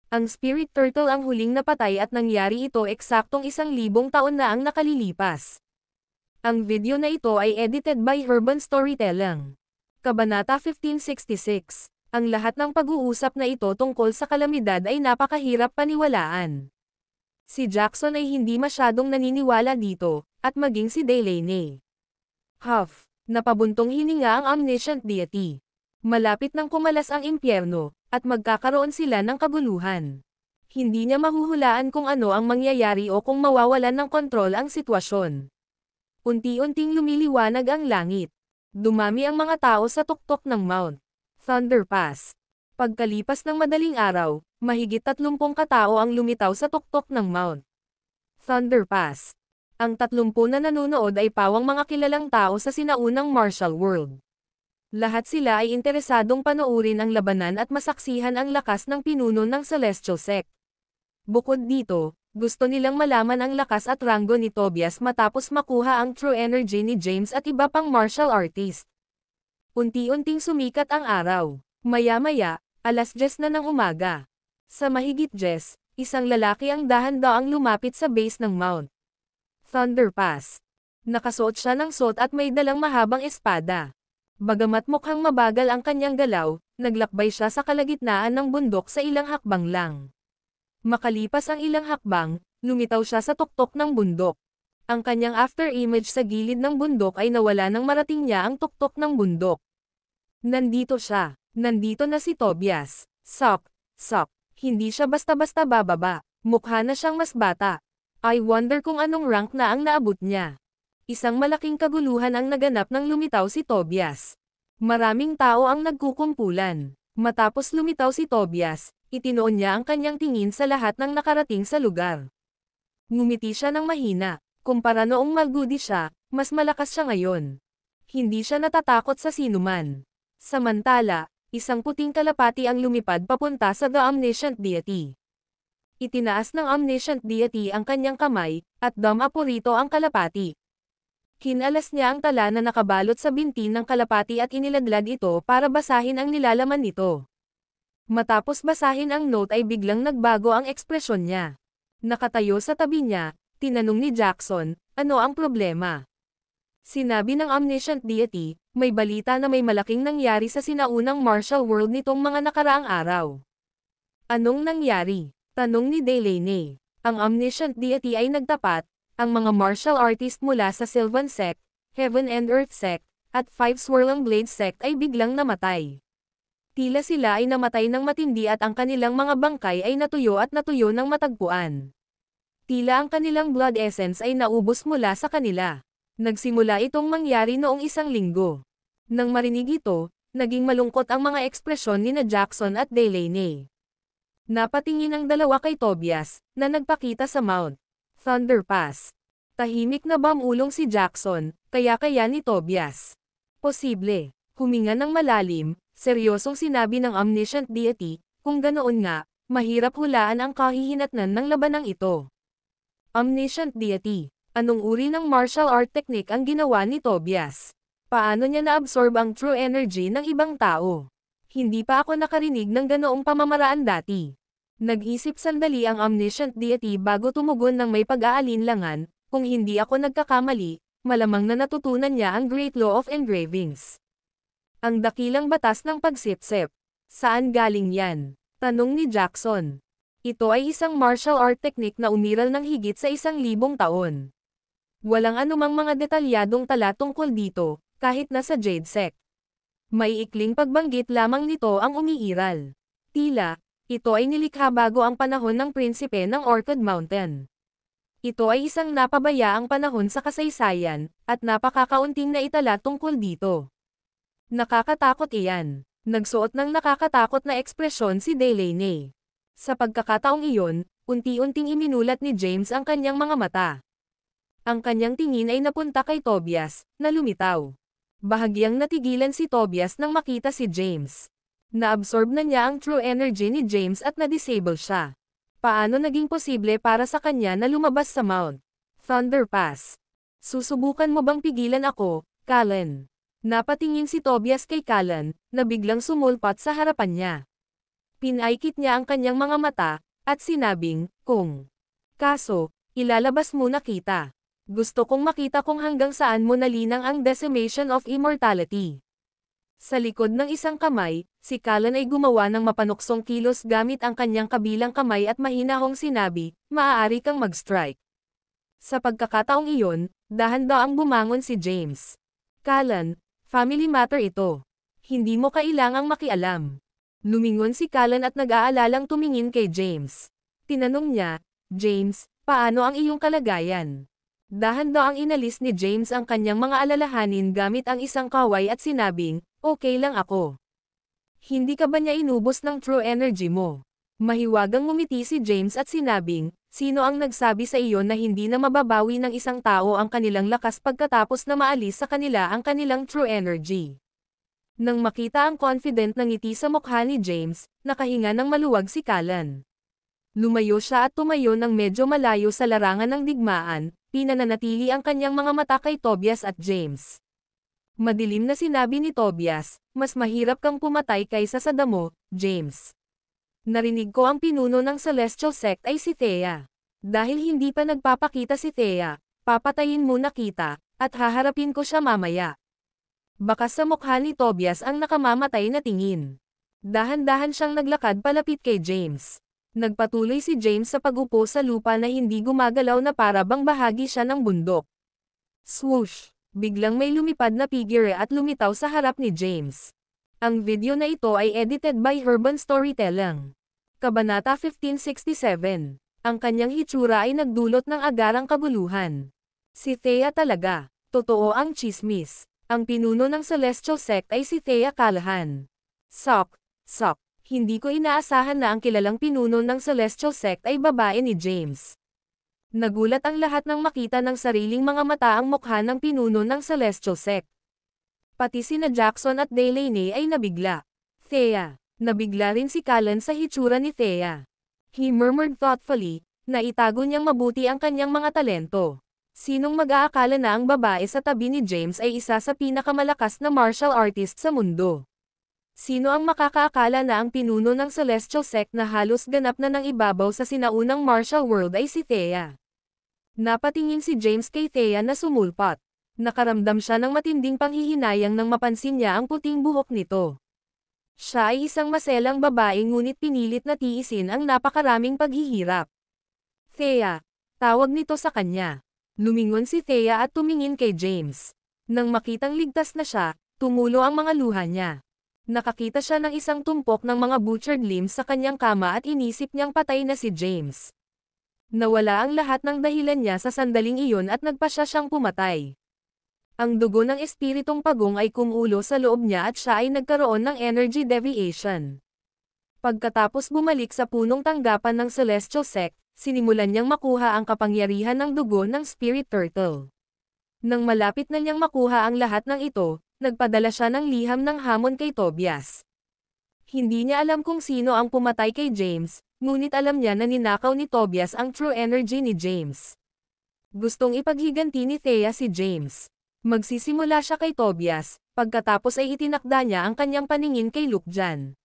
Ang Spirit Turtle ang huling napatay at nangyari ito eksaktong 1,000 taon na ang nakalilipas. Ang video na ito ay edited by Urban Storytelling. Kabanata 1566. Ang lahat ng pag-uusap na ito tungkol sa kalamidad ay napakahirap paniwalaan. Si Jackson ay hindi masyadong naniniwala dito, at maging si Delaney. Huff, napabuntong hininga ang Omniscient Deity. Malapit nang kumalas ang impyerno, at magkakaroon sila ng kaguluhan. Hindi niya mahuhulaan kung ano ang mangyayari o kung mawawalan ng kontrol ang sitwasyon. Unti-unting lumiliwanag ang langit. Dumami ang mga tao sa tuktok ng Mount Thunder Pass. Pagkalipas ng madaling araw, mahigit 30 katao ang lumitaw sa tuktok ng Mount Thunder Pass. Ang 30 na nanonood ay pawang mga kilalang tao sa sinaunang martial world. Lahat sila ay interesadong panoorin ang labanan at masaksihan ang lakas ng pinuno ng Celestial Sect. Bukod dito, gusto nilang malaman ang lakas at ranggo ni Tobias matapos makuha ang true energy ni James at iba pang martial artist. Unti-unting sumikat ang araw. Maya-maya, 10:00 na ng umaga. Sa mahigit 10:00, isang lalaki ang dahan-daang lumapit sa base ng Mount Thunder Pass. Nakasuot siya ng suot at may dalang mahabang espada. Bagamat mukhang mabagal ang kanyang galaw, naglakbay siya sa kalagitnaan ng bundok sa ilang hakbang lang. Makalipas ang ilang hakbang, lumitaw siya sa tuktok ng bundok. Ang kanyang after-image sa gilid ng bundok ay nawala nang marating niya ang tuktok ng bundok. Nandito siya. Nandito na si Tobias. Sok. Hindi siya basta-basta bababa. Mukha na siyang mas bata. I wonder kung anong rank na ang naabot niya. Isang malaking kaguluhan ang naganap nang lumitaw si Tobias. Maraming tao ang nagkukumpulan. Matapos lumitaw si Tobias, itinoon niya ang kanyang tingin sa lahat ng nakarating sa lugar. Ngumiti siya ng mahina. Kumpara noong malgudi siya, mas malakas siya ngayon. Hindi siya natatakot sa sinuman. Samantala, isang puting kalapati ang lumipad papunta sa The Omniscient Deity. Itinaas ng Omniscient Deity ang kanyang kamay, at dumapo rito ang kalapati. Kinalas niya ang tala na nakabalot sa binti ng kalapati at iniladlad ito para basahin ang nilalaman nito. Matapos basahin ang note ay biglang nagbago ang ekspresyon niya. Nakatayo sa tabi niya, tinanong ni Jackson, ano ang problema? Sinabi ng Omniscient Deity, may balita na may malaking nangyari sa sinaunang martial world nitong mga nakaraang araw. Anong nangyari? Tanong ni Delaney. Ang Omniscient Deity ay nagtapat, ang mga martial artist mula sa Sylvan Sect, Heaven and Earth Sect, at 5 Swirling Blade Sect ay biglang namatay. Tila sila ay namatay ng matindi at ang kanilang mga bangkay ay natuyo ng matagpuan. Tila ang kanilang blood essence ay naubos mula sa kanila. Nagsimula itong mangyari noong 1 linggo. Nang marinig ito, naging malungkot ang mga ekspresyon ni Jackson at Delaney. Napatingin ang dalawa kay Tobias, na nagpakita sa Mount Thunder Pass. Tahimik na bumulong si Jackson, kaya ni Tobias. Posible. Huminga ng malalim, seryosong sinabi ng omniscient deity, kung ganoon nga, mahirap hulaan ang kahihinatnan ng labanang ito. Omniscient deity, anong uri ng martial art technique ang ginawa ni Tobias? Paano niya na-absorb ang true energy ng ibang tao? Hindi pa ako nakarinig ng ganoong pamamaraan dati. Nag-isip sandali ang omniscient deity bago tumugon ng may pag-aalinlangan, kung hindi ako nagkakamali, malamang na natutunan niya ang Great Law of Engravings. Ang dakilang batas ng pagsipsip. Saan galing yan? Tanong ni Jackson. Ito ay isang martial art technique na umiral ng higit sa 1,000 taon. Walang anumang mga detalyadong tala tungkol dito, kahit nasa Jade Sect. May ikling pagbanggit lamang nito ang umiiral. Tila, ito ay nilikha bago ang panahon ng prinsipe ng Orchid Mountain. Ito ay isang napabayaang panahon sa kasaysayan, at napakakaunting na itala tungkol dito. Nakakatakot iyan. Nagsuot ng nakakatakot na ekspresyon si Delaney. Sa pagkakataong iyon, unti-unting iminulat ni James ang kanyang mga mata. Ang kanyang tingin ay napunta kay Tobias, na lumitaw. Bahagyang natigilan si Tobias nang makita si James. Na-absorb na niya ang true energy ni James at na-disable siya. Paano naging posible para sa kanya na lumabas sa Mount Thunder Pass? Susubukan mo bang pigilan ako, Callan? Napatingin si Tobias kay Callan, na biglang sumulpat sa harapan niya. Pinaikit niya ang kanyang mga mata, at sinabing, kaso, ilalabas muna kita. Gusto kong makita kung hanggang saan mo nalinang ang decimation of immortality. Sa likod ng isang kamay, si Callan ay gumawa ng mapanuksong kilos gamit ang kanyang kabilang kamay at mahinahong sinabi, maaari kang mag-strike. Sa pagkakataong iyon, dahan-daang bumangon si James. Callan, family matter ito. Hindi mo kailangang makialam. Lumingon si Callan at nag-aalalang tumingin kay James. Tinanong niya, James, paano ang iyong kalagayan? Dahan-daang inalis ni James ang kanyang mga alalahanin gamit ang isang kaway at sinabing, okay lang ako. Hindi ka ba niya inubos ng true energy mo? Mahiwagang ngumiti si James at sinabing, sino ang nagsabi sa iyo na hindi na mababawi ng isang tao ang kanilang lakas pagkatapos na maalis sa kanila ang kanilang true energy? Nang makita ang confident na ngiti sa mukha ni James, nakahinga ng maluwag si Callan. Lumayo siya at tumayo ng medyo malayo sa larangan ng digmaan, pinananatili ang kanyang mga mata kay Tobias at James. Madilim na sinabi ni Tobias, mas mahirap kang pumatay kaysa sa damo, James. Narinig ko ang pinuno ng Celestial Sect ay si Thea. Dahil hindi pa nagpapakita si Thea, papatayin muna kita, at haharapin ko siya mamaya. Bakas sa mukha ni Tobias ang nakamamatay na tingin. Dahan-dahan siyang naglakad palapit kay James. Nagpatuloy si James sa pagupo sa lupa na hindi gumagalaw na para bang bahagi siya ng bundok. Swoosh! Biglang may lumipad na figure at lumitaw sa harap ni James. Ang video na ito ay edited by Urban Storytelling. Kabanata 1567. Ang kanyang hitsura ay nagdulot ng agarang kabuluhan. Si Thea talaga. Totoo ang chismis. Ang pinuno ng Celestial Sect ay si Thea Callahan. Sok. Hindi ko inaasahan na ang kilalang pinuno ng Celestial Sect ay babae ni James. Nagulat ang lahat nang makita ng sariling mga mata ang mukha ng pinuno ng Celestial Sect. Pati sina Jackson at Delaney ay nabigla. Thea. Nabigla rin si Callan sa hitsura ni Thea. He murmured thoughtfully, na itago niyang mabuti ang kanyang mga talento. Sinong mag-aakala na ang babae sa tabi ni James ay isa sa pinakamalakas na martial artist sa mundo? Sino ang makakaakala na ang pinuno ng Celestial Sect na halos ganap na ng ibabaw sa sinaunang martial world ay si Thea? Napatingin si James kay Thea na sumulpat. Nakaramdam siya ng matinding panghihinayang nang mapansin niya ang puting buhok nito. Siya ay isang maselang babae ngunit pinilit na tiisin ang napakaraming paghihirap. Thea, tawag nito sa kanya. Lumingon si Thea at tumingin kay James. Nang makitang ligtas na siya, tumulo ang mga luha niya. Nakakita siya ng isang tumpok ng mga butchered limbs sa kanyang kama at inisip niyang patay na si James. Nawala ang lahat ng dahilan niya sa sandaling iyon at nagpasya siyang pumatay. Ang dugo ng espiritong pagong ay kumulo sa loob niya at siya ay nagkaroon ng energy deviation. Pagkatapos bumalik sa punong tanggapan ng Celestial Sect, sinimulan niyang makuha ang kapangyarihan ng dugo ng Spirit Turtle. Nang malapit na niyang makuha ang lahat ng ito, nagpadala siya ng liham ng hamon kay Tobias. Hindi niya alam kung sino ang pumatay kay James, ngunit alam niya na ninakaw ni Tobias ang true energy ni James. Gustong ipaghiganti ni Thea si James. Magsisimula siya kay Tobias, pagkatapos ay itinakda niya ang kanyang paningin kay Lukjan.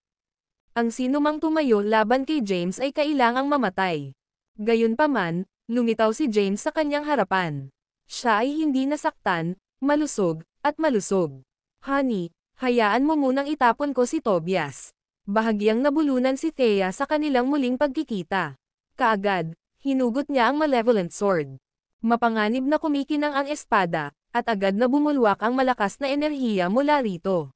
Ang sinumang tumayo laban kay James ay kailangang mamatay. Gayunpaman, lumitaw si James sa kanyang harapan. Siya ay hindi nasaktan, malusog, at malusog. Honey, hayaan mo munang itapon ko si Tobias. Bahagyang nabulunan si Thea sa kanilang muling pagkikita. Kaagad, hinugot niya ang malevolent sword. Mapanganib na kumikinang ang espada, at agad na bumulwak ang malakas na enerhiya mula rito.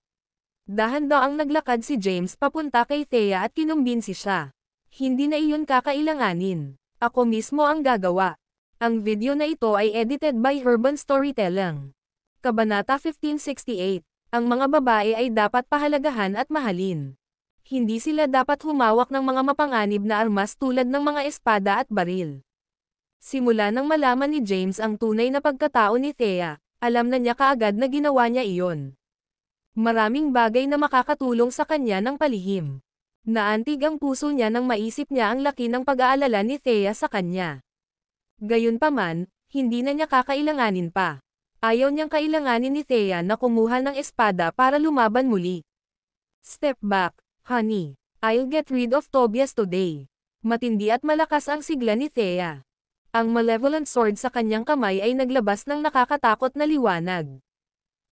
Dahan-daang naglakad si James papunta kay Thea at kinumbinsi siya. Hindi na iyon kakailanganin. Ako mismo ang gagawa. Ang video na ito ay edited by Herban Storytelling. Kabanata 1568. Ang mga babae ay dapat pahalagahan at mahalin. Hindi sila dapat humawak ng mga mapanganib na armas tulad ng mga espada at baril. Simula nang malaman ni James ang tunay na pagkatao ni Thea, alam na niya kaagad na ginawa niya iyon. Maraming bagay na makakatulong sa kanya ng palihim. Naantig ang puso niya nang maisip niya ang laki ng pag-aalala ni Thea sa kanya. Gayunpaman, hindi na niya kakailanganin pa. Ayaw niyang kailanganin ni Thea na kumuha ng espada para lumaban muli. Step back, honey. I'll get rid of Tobias today. Matindi at malakas ang sigla ni Thea. Ang malevolent sword sa kanyang kamay ay naglabas ng nakakatakot na liwanag.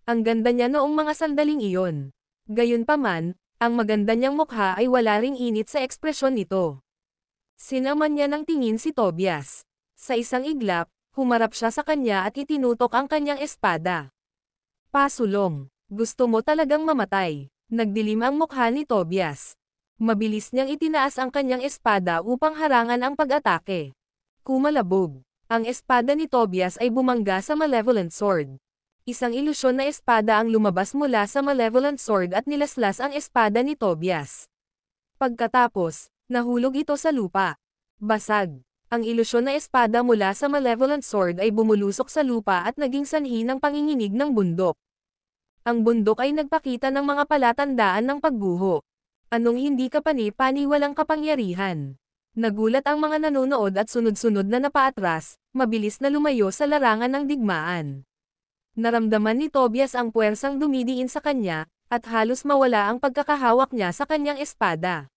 Ang ganda niya noong mga sandaling iyon. Gayunpaman, ang maganda niyang mukha ay wala ring init sa ekspresyon nito. Sinaman niya ng tingin si Tobias. Sa isang iglap, humarap siya sa kanya at itinutok ang kanyang espada. Pasulong, gusto mo talagang mamatay. Nagdilim ang mukha ni Tobias. Mabilis niyang itinaas ang kanyang espada upang harangan ang pag-atake. Kumalabog. Ang espada ni Tobias ay bumangga sa malevolent sword. Isang ilusyon na espada ang lumabas mula sa malevolent sword at nilaslas ang espada ni Tobias. Pagkatapos, nahulog ito sa lupa. Basag. Ang ilusyon na espada mula sa malevolent sword ay bumulusok sa lupa at naging sanhi ng panginginig ng bundok. Ang bundok ay nagpakita ng mga palatandaan ng pagguho. Anong hindi kapani-pani walang kapangyarihan. Nagulat ang mga nanonood at sunod-sunod na napaatras, mabilis na lumayo sa larangan ng digmaan. Naramdaman ni Tobias ang puwersang dumidiin sa kanya, at halos mawala ang pagkakahawak niya sa kanyang espada.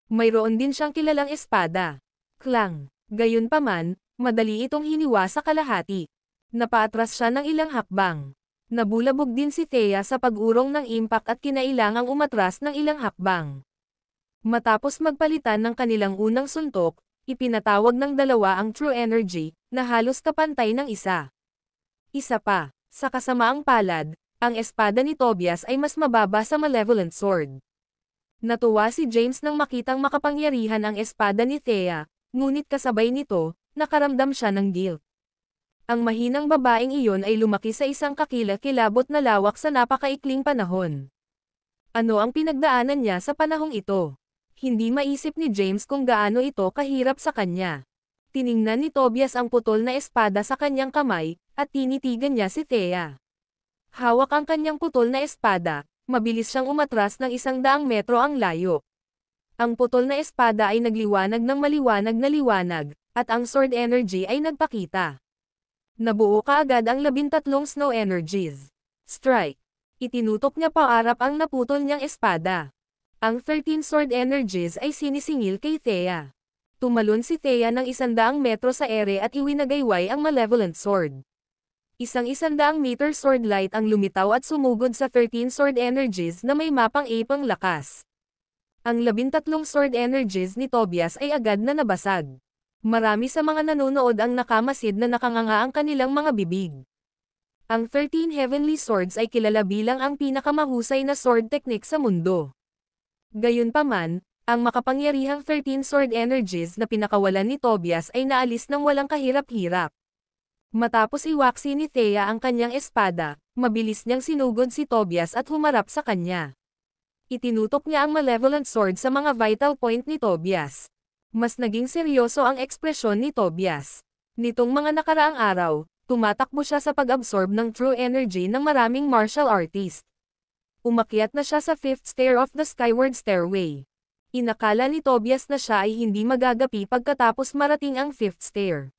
Mayroon din siyang kilalang espada. Klang. Gayunpaman, madali itong hiniwa sa kalahati. Napaatras siya ng ilang hakbang. Nabulabog din si Thea sa pag-urong ng impact at kinailangang umatras ng ilang hakbang. Matapos magpalitan ng kanilang unang suntok, ipinatawag ng dalawa ang true energy, na halos kapantay ng isa. Isa pa, sa kasamaang palad, ang espada ni Tobias ay mas mababa sa malevolent sword. Natuwa si James nang makitang makapangyarihan ang espada ni Thea, ngunit kasabay nito, nakaramdam siya ng guilt. Ang mahinang babaeng iyon ay lumaki sa isang kakilakilabot na lawak sa napakaikling panahon. Ano ang pinagdaanan niya sa panahong ito? Hindi maisip ni James kung gaano ito kahirap sa kanya. Tiningnan ni Tobias ang putol na espada sa kanyang kamay, at tinitigan niya si Thea. Hawak ang kanyang putol na espada, mabilis siyang umatras ng 100 metro ang layo. Ang putol na espada ay nagliwanag ng maliwanag na liwanag, at ang sword energy ay nagpakita. Nabuo kaagad ang 13 snow energies. Strike. Itinutok niya paarap ang naputol niyang espada. Ang 13 sword energies ay sinisingil kay Thea. Tumalon si Thea ng 100 metro sa ere at iwinagayway ang malevolent sword. Isang 100 meter sword light ang lumitaw at sumugod sa 13 sword energies na may mapang-ipang lakas. Ang 13 sword energies ni Tobias ay agad na nabasag. Marami sa mga nanonood ang nakamasid na nakanganga ang kanilang mga bibig. Ang 13 Heavenly Swords ay kilala bilang ang pinakamahusay na sword technique sa mundo. Gayunpaman, ang makapangyarihang 13 sword energies na pinakawalan ni Tobias ay naalis ng walang kahirap-hirap. Matapos iwaksi ni Thea ang kanyang espada, mabilis niyang sinugod si Tobias at humarap sa kanya. Itinutok niya ang malevolent sword sa mga vital point ni Tobias. Mas naging seryoso ang ekspresyon ni Tobias. Nitong mga nakaraang araw, tumatakbo siya sa pag-absorb ng true energy ng maraming martial artist. Umakyat na siya sa 5th stair of the Skyward Stairway. Inakala ni Tobias na siya ay hindi magagapi pagkatapos marating ang 5th stair.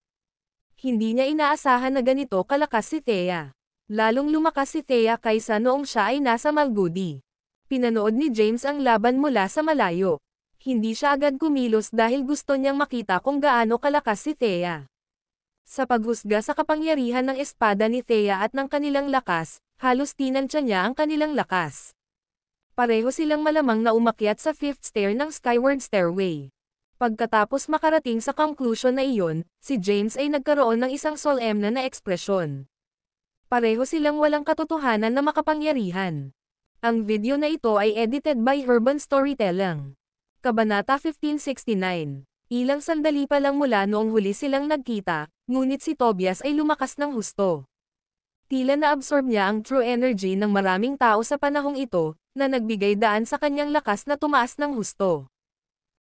Hindi niya inaasahan na ganito kalakas si Thea. Lalong lumakas si Thea kaysa noong siya ay nasa Malgudi. Pinanood ni James ang laban mula sa malayo. Hindi siya agad kumilos dahil gusto niyang makita kung gaano kalakas si Thea. Sa paghusga sa kapangyarihan ng espada ni Thea at ng kanilang lakas, halos tinansya niya ang kanilang lakas. Pareho silang malamang na umakyat sa 5th stair ng Skyward Stairway. Pagkatapos makarating sa conclusion na iyon, si James ay nagkaroon ng isang solemn na ekspresyon. Pareho silang walang katotohanan na makapangyarihan. Ang video na ito ay edited by Urban Storytelling. Kabanata 1569. Ilang sandali pa lang mula noong huli silang nagkita, ngunit si Tobias ay lumakas ng husto. Tila na-absorb niya ang true energy ng maraming tao sa panahong ito, na nagbigay daan sa kanyang lakas na tumaas ng husto.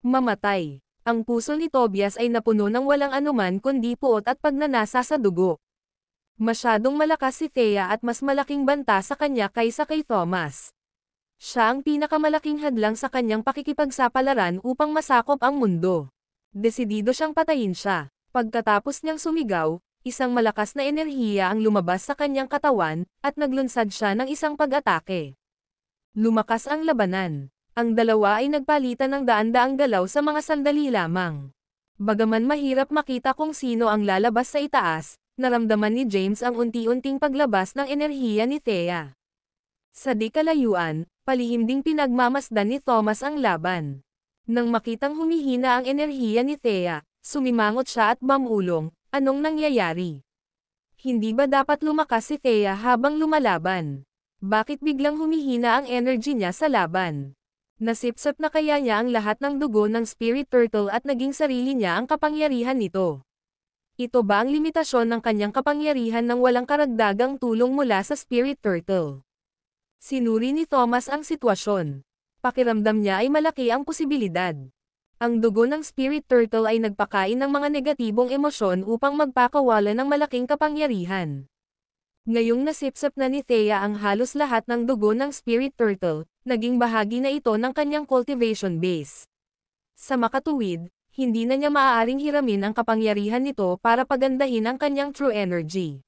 Mamatay. Ang puso ni Tobias ay napuno ng walang anuman kundi puot at pagnanasa sa dugo. Masyadong malakas si Thea at mas malaking banta sa kanya kaysa kay Thomas. Siya ang pinakamalaking hadlang sa kanyang pakikipagsapalaran upang masakop ang mundo. Desidido siyang patayin siya. Pagkatapos niyang sumigaw, isang malakas na enerhiya ang lumabas sa kanyang katawan, at naglunsad siya ng isang pag-atake. Lumakas ang labanan. Ang dalawa ay nagpalitan ng daan-daang galaw sa mga sandali lamang. Bagaman mahirap makita kung sino ang lalabas sa itaas, naramdaman ni James ang unti-unting paglabas ng enerhiya ni Thea. Sa di kalayuan, palihim ding pinagmamasdan ni Thomas ang laban. Nang makitang humihina ang enerhiya ni Thea, sumimangot siya at bumulong, anong nangyayari? Hindi ba dapat lumakas si Thea habang lumalaban? Bakit biglang humihina ang energy niya sa laban? Nasipsap na kaya niya ang lahat ng dugo ng Spirit Turtle at naging sarili niya ang kapangyarihan nito? Ito ba ang limitasyon ng kanyang kapangyarihan nang walang karagdagang tulong mula sa Spirit Turtle? Sinuri ni Thomas ang sitwasyon. Pakiramdam niya ay malaki ang posibilidad. Ang dugo ng Spirit Turtle ay nagpakain ng mga negatibong emosyon upang magpakawala ng malaking kapangyarihan. Ngayong nasipsap na ni Thea ang halos lahat ng dugo ng Spirit Turtle, naging bahagi na ito ng kanyang cultivation base. Sa makatuwid, hindi na niya maaaring hiramin ang kapangyarihan nito para pagandahin ang kanyang true energy.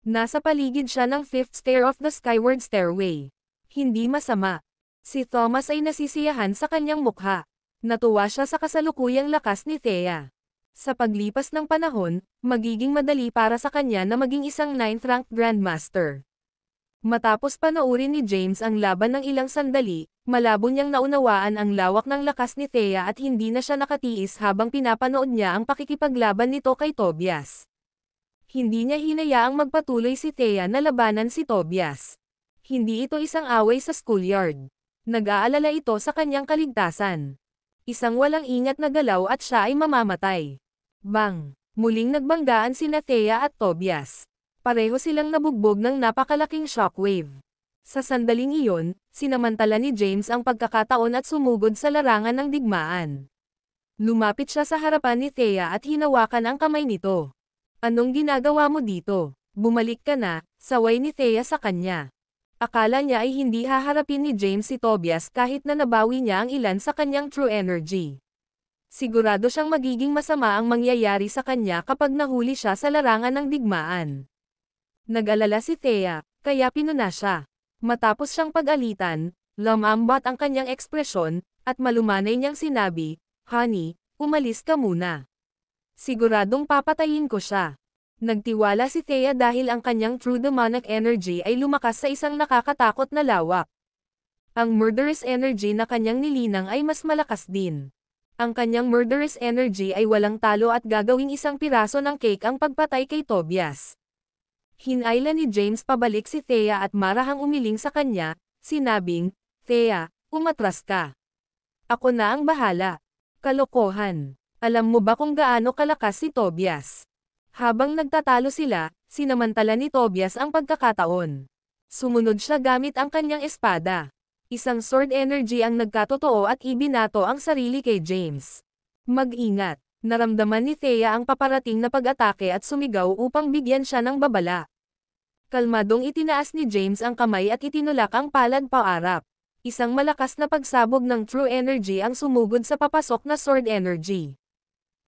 Nasa paligid siya ng 5th stair of the Skyward Stairway. Hindi masama. Si Thomas ay nasisiyahan sa kanyang mukha. Natuwa siya sa kasalukuyang lakas ni Thea. Sa paglipas ng panahon, magiging madali para sa kanya na maging isang 9th-ranked Grandmaster. Matapos panoorin ni James ang laban ng ilang sandali, malabo niyang naunawaan ang lawak ng lakas ni Thea at hindi na siya nakatiis habang pinapanood niya ang pakikipaglaban nito kay Tobias. Hindi niya hinayaang magpatuloy si Thea na labanan si Tobias. Hindi ito isang away sa schoolyard. Nag-aalala ito sa kanyang kaligtasan. Isang walang ingat na galaw at siya ay mamamatay. Bang! Muling nagbanggaan sina Thea at Tobias. Pareho silang nabugbog ng napakalaking shockwave. Sa sandaling iyon, sinamantala ni James ang pagkakataon at sumugod sa larangan ng digmaan. Lumapit siya sa harapan ni Thea at hinawakan ang kamay nito. Anong ginagawa mo dito? Bumalik ka na, saway ni Thea sa kanya. Akala niya ay hindi haharapin ni James si Tobias kahit na nabawi niya ang ilan sa kanyang true energy. Sigurado siyang magiging masama ang mangyayari sa kanya kapag nahuli siya sa larangan ng digmaan. Nag-alala si Thea, kaya pinuna siya. Matapos siyang pag-alitan, lumambot ang kanyang ekspresyon, at malumanay niyang sinabi, "Honey, umalis ka muna. Siguradong papatayin ko siya." Nagtiwala si Thea dahil ang kanyang true demonic energy ay lumakas sa isang nakakatakot na lawak. Ang murderous energy na kanyang nilinang ay mas malakas din. Ang kanyang murderous energy ay walang talo at gagawing isang piraso ng cake ang pagpatay kay Tobias. Hinayla ni James pabalik si Thea at marahang umiling sa kanya, sinabing, "Thea, umatras ka. Ako na ang bahala." Kalokohan. Alam mo ba kung gaano kalakas si Tobias? Habang nagtatalo sila, sinamantala ni Tobias ang pagkakataon. Sumunod siya gamit ang kanyang espada. Isang sword energy ang nagkatotoo at ibinato ang sarili kay James. Mag-ingat. Naramdaman ni Thea ang paparating na pag-atake at sumigaw upang bigyan siya ng babala. Kalmadong itinaas ni James ang kamay at itinulak ang palad paarap. Isang malakas na pagsabog ng true energy ang sumugod sa papasok na sword energy.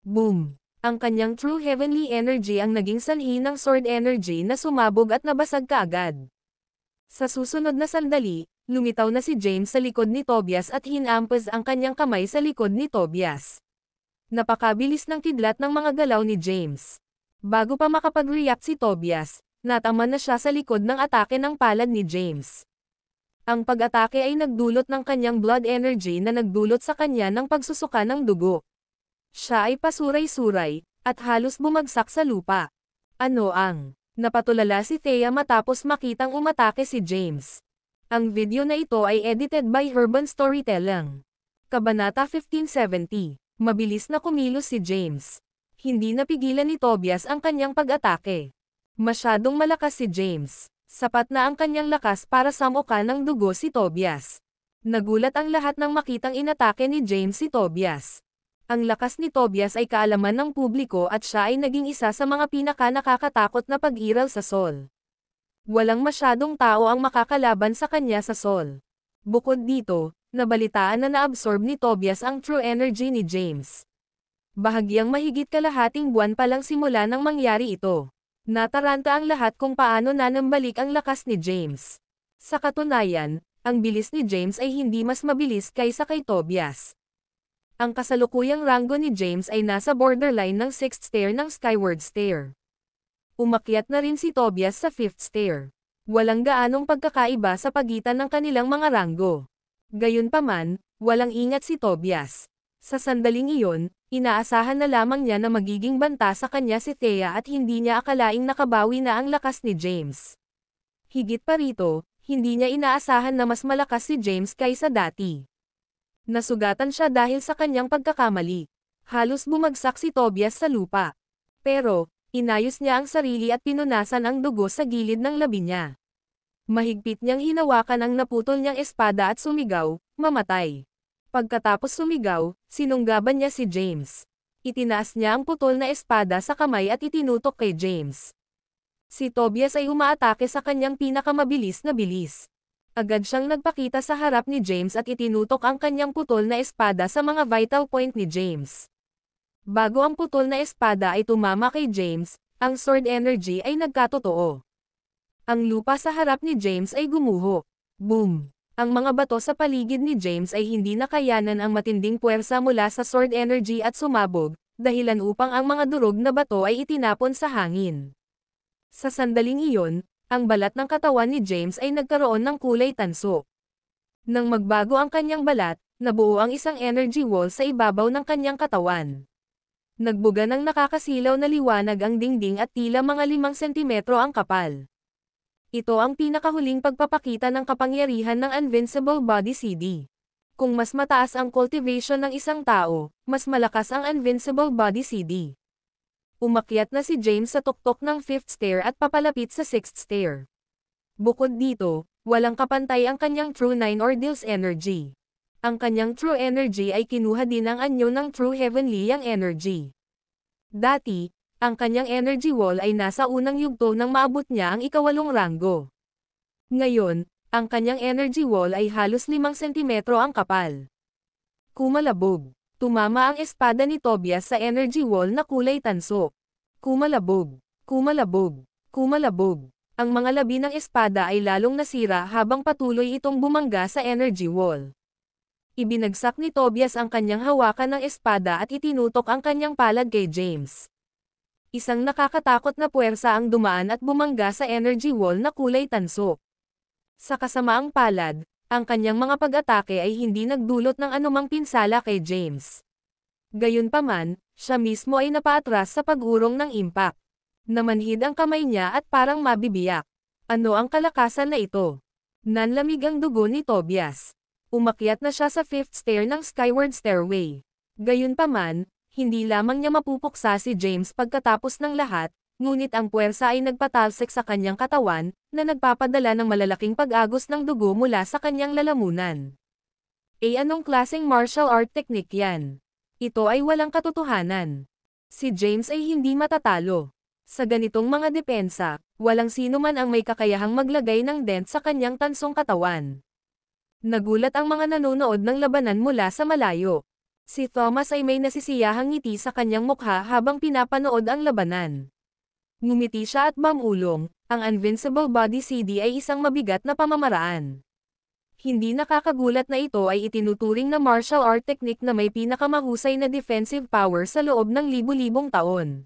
Boom! Ang kanyang true heavenly energy ang naging sanhi ng sword energy na sumabog at nabasag kaagad. Sa susunod na sandali, lumitaw na si James sa likod ni Tobias at hinampas ang kanyang kamay sa likod ni Tobias. Napakabilis ng kidlat ng mga galaw ni James. Bago pa makapag-react si Tobias, natama na siya sa likod ng atake ng palad ni James. Ang pag-atake ay nagdulot ng kanyang blood energy na nagdulot sa kanya ng pagsusuka ng dugo. Siya ay pasuray-suray, at halos bumagsak sa lupa. Napatulala si Thea matapos makitang umatake si James. Ang video na ito ay edited by Urban Storytelling. Kabanata 1570. Mabilis na kumilos si James. Hindi napigilan ni Tobias ang kanyang pag-atake. Masyadong malakas si James. Sapat na ang kanyang lakas para samukan ng dugo si Tobias. Nagulat ang lahat nang makitang inatake ni James si Tobias. Ang lakas ni Tobias ay kaalaman ng publiko at siya ay naging isa sa mga pinaka-nakakatakot na pag-iral sa Sol. Walang masyadong tao ang makakalaban sa kanya sa Sol. Bukod dito, nabalitaan na naabsorb ni Tobias ang true energy ni James. Bahagyang mahigit kalahating buwan pa lang simula nang mangyari ito. Nataranta ang lahat kung paano nanambalik ang lakas ni James. Sa katunayan, ang bilis ni James ay hindi mas mabilis kaysa kay Tobias. Ang kasalukuyang ranggo ni James ay nasa borderline ng 6th stair ng Skyward Stair. Umakyat na rin si Tobias sa 5th stair. Walang gaanong pagkakaiba sa pagitan ng kanilang mga ranggo. Gayunpaman, walang ingat si Tobias. Sa sandaling iyon, inaasahan na lamang niya na magiging banta sa kanya si Thea at hindi niya akalaing nakabawi na ang lakas ni James. Higit pa rito, hindi niya inaasahan na mas malakas si James kaysa dati. Nasugatan siya dahil sa kanyang pagkakamali. Halos bumagsak si Tobias sa lupa. Pero, inayos niya ang sarili at pinunasan ang dugo sa gilid ng labi niya. Mahigpit niyang hinawakan ang naputol niyang espada at sumigaw, "Mamatay." Pagkatapos sumigaw, sinunggaban niya si James. Itinaas niya ang putol na espada sa kamay at itinutok kay James. Si Tobias ay umaatake sa kanyang pinakamabilis na bilis. Agad siyang nagpakita sa harap ni James at itinutok ang kanyang putol na espada sa mga vital point ni James. Bago ang putol na espada ay tumama kay James, ang sword energy ay nagkatotoo. Ang lupa sa harap ni James ay gumuho. Boom! Ang mga bato sa paligid ni James ay hindi nakayanan ang matinding puwersa mula sa sword energy at sumabog, dahilan upang ang mga durog na bato ay itinapon sa hangin. Sa sandaling iyon, ang balat ng katawan ni James ay nagkaroon ng kulay tanso. Nang magbago ang kanyang balat, nabuo ang isang energy wall sa ibabaw ng kanyang katawan. Nagbuga ng nakakasilaw na liwanag ang dingding at tila mga 5 sentimetro ang kapal. Ito ang pinakahuling pagpapakita ng kapangyarihan ng Invincible Body CD. Kung mas mataas ang cultivation ng isang tao, mas malakas ang Invincible Body CD. Umakyat na si James sa tuktok ng 5th stair at papalapit sa 6th stair. Bukod dito, walang kapantay ang kanyang True 9 Ordeals energy. Ang kanyang True energy ay kinuha din ang anyo ng True Heavenly yang energy. Dati, ang kanyang energy wall ay nasa unang yugto nang maabot niya ang ika-8 ranggo. Ngayon, ang kanyang energy wall ay halos 5 sentimetro ang kapal. Kumalabog. Tumama ang espada ni Tobias sa energy wall na kulay tanso. Kumalabog. Kumalabog. Kumalabog. Ang mga labi ng espada ay lalong nasira habang patuloy itong bumangga sa energy wall. Ibinagsak ni Tobias ang kanyang hawakan ng espada at itinutok ang kanyang palad kay James. Isang nakakatakot na puwersa ang dumaan at bumangga sa energy wall na kulay tanso. Sa kasamaang palad, ang kanyang mga pag-atake ay hindi nagdulot ng anumang pinsala kay James. Gayunpaman, siya mismo ay napaatras sa pag-urong ng impact. Namanhid ang kamay niya at parang mabibiyak. Ano ang kalakasan na ito? Nanlamig ang dugo ni Tobias. Umakyat na siya sa 5th stair ng skyward stairway. Gayunpaman, hindi lamang niya mapupuksa si James pagkatapos ng lahat, ngunit ang puwersa ay nagpatalsik sa kanyang katawan, na nagpapadala ng malalaking pag-agos ng dugo mula sa kanyang lalamunan. Anong klaseng martial art technique yan? Ito ay walang katotohanan. Si James ay hindi matatalo. Sa ganitong mga depensa, walang sino man ang may kakayahang maglagay ng dent sa kanyang tansong katawan. Nagulat ang mga nanonood ng labanan mula sa malayo. Si Thomas ay may nasisiyahang ngiti sa kanyang mukha habang pinapanood ang labanan. Ngumiti siya at mamulong, ang Invincible Body CD ay isang mabigat na pamamaraan. Hindi nakakagulat na ito ay itinuturing na martial art technique na may pinakamahusay na defensive power sa loob ng libu-libong taon.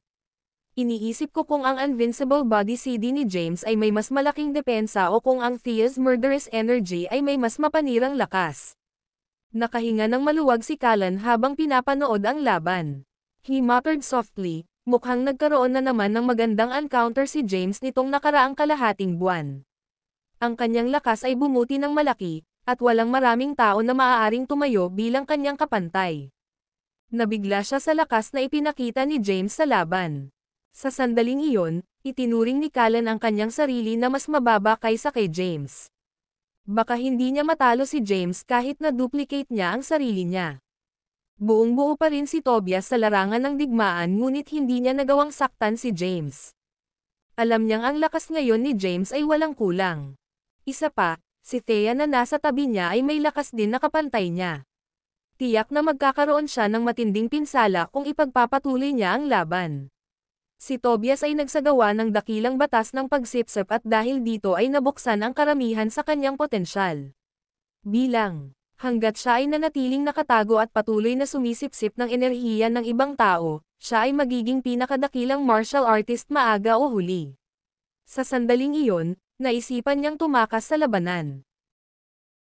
Iniisip ko kung ang Invincible Body CD ni James ay may mas malaking depensa o kung ang Thea's Murderous Energy ay may mas mapanirang lakas. Nakahinga ng maluwag si Callan habang pinapanood ang laban. He muttered softly, mukhang nagkaroon na naman ng magandang encounter si James nitong nakaraang kalahating buwan. Ang kanyang lakas ay bumuti ng malaki, at walang maraming tao na maaaring tumayo bilang kanyang kapantay. Nabigla siya sa lakas na ipinakita ni James sa laban. Sa sandaling iyon, itinuring ni Callan ang kanyang sarili na mas mababa kaysa kay James. Baka hindi niya matalo si James kahit na duplicate niya ang sarili niya. Buong-buo pa rin si Tobias sa larangan ng digmaan ngunit hindi niya nagawang saktan si James. Alam niyang ang lakas ngayon ni James ay walang kulang. Isa pa, si Thea na nasa tabi niya ay may lakas din na kapantay niya. Tiyak na magkakaroon siya ng matinding pinsala kung ipagpapatuloy niya ang laban. Si Tobias ay nagsagawa ng dakilang batas ng pagsipsip at dahil dito ay nabuksan ang karamihan sa kanyang potensyal. Hanggat siya ay nanatiling nakatago at patuloy na sumisipsip ng enerhiya ng ibang tao, siya ay magiging pinakadakilang martial artist maaga o huli. Sa sandaling iyon, naisipan niyang tumakas sa labanan.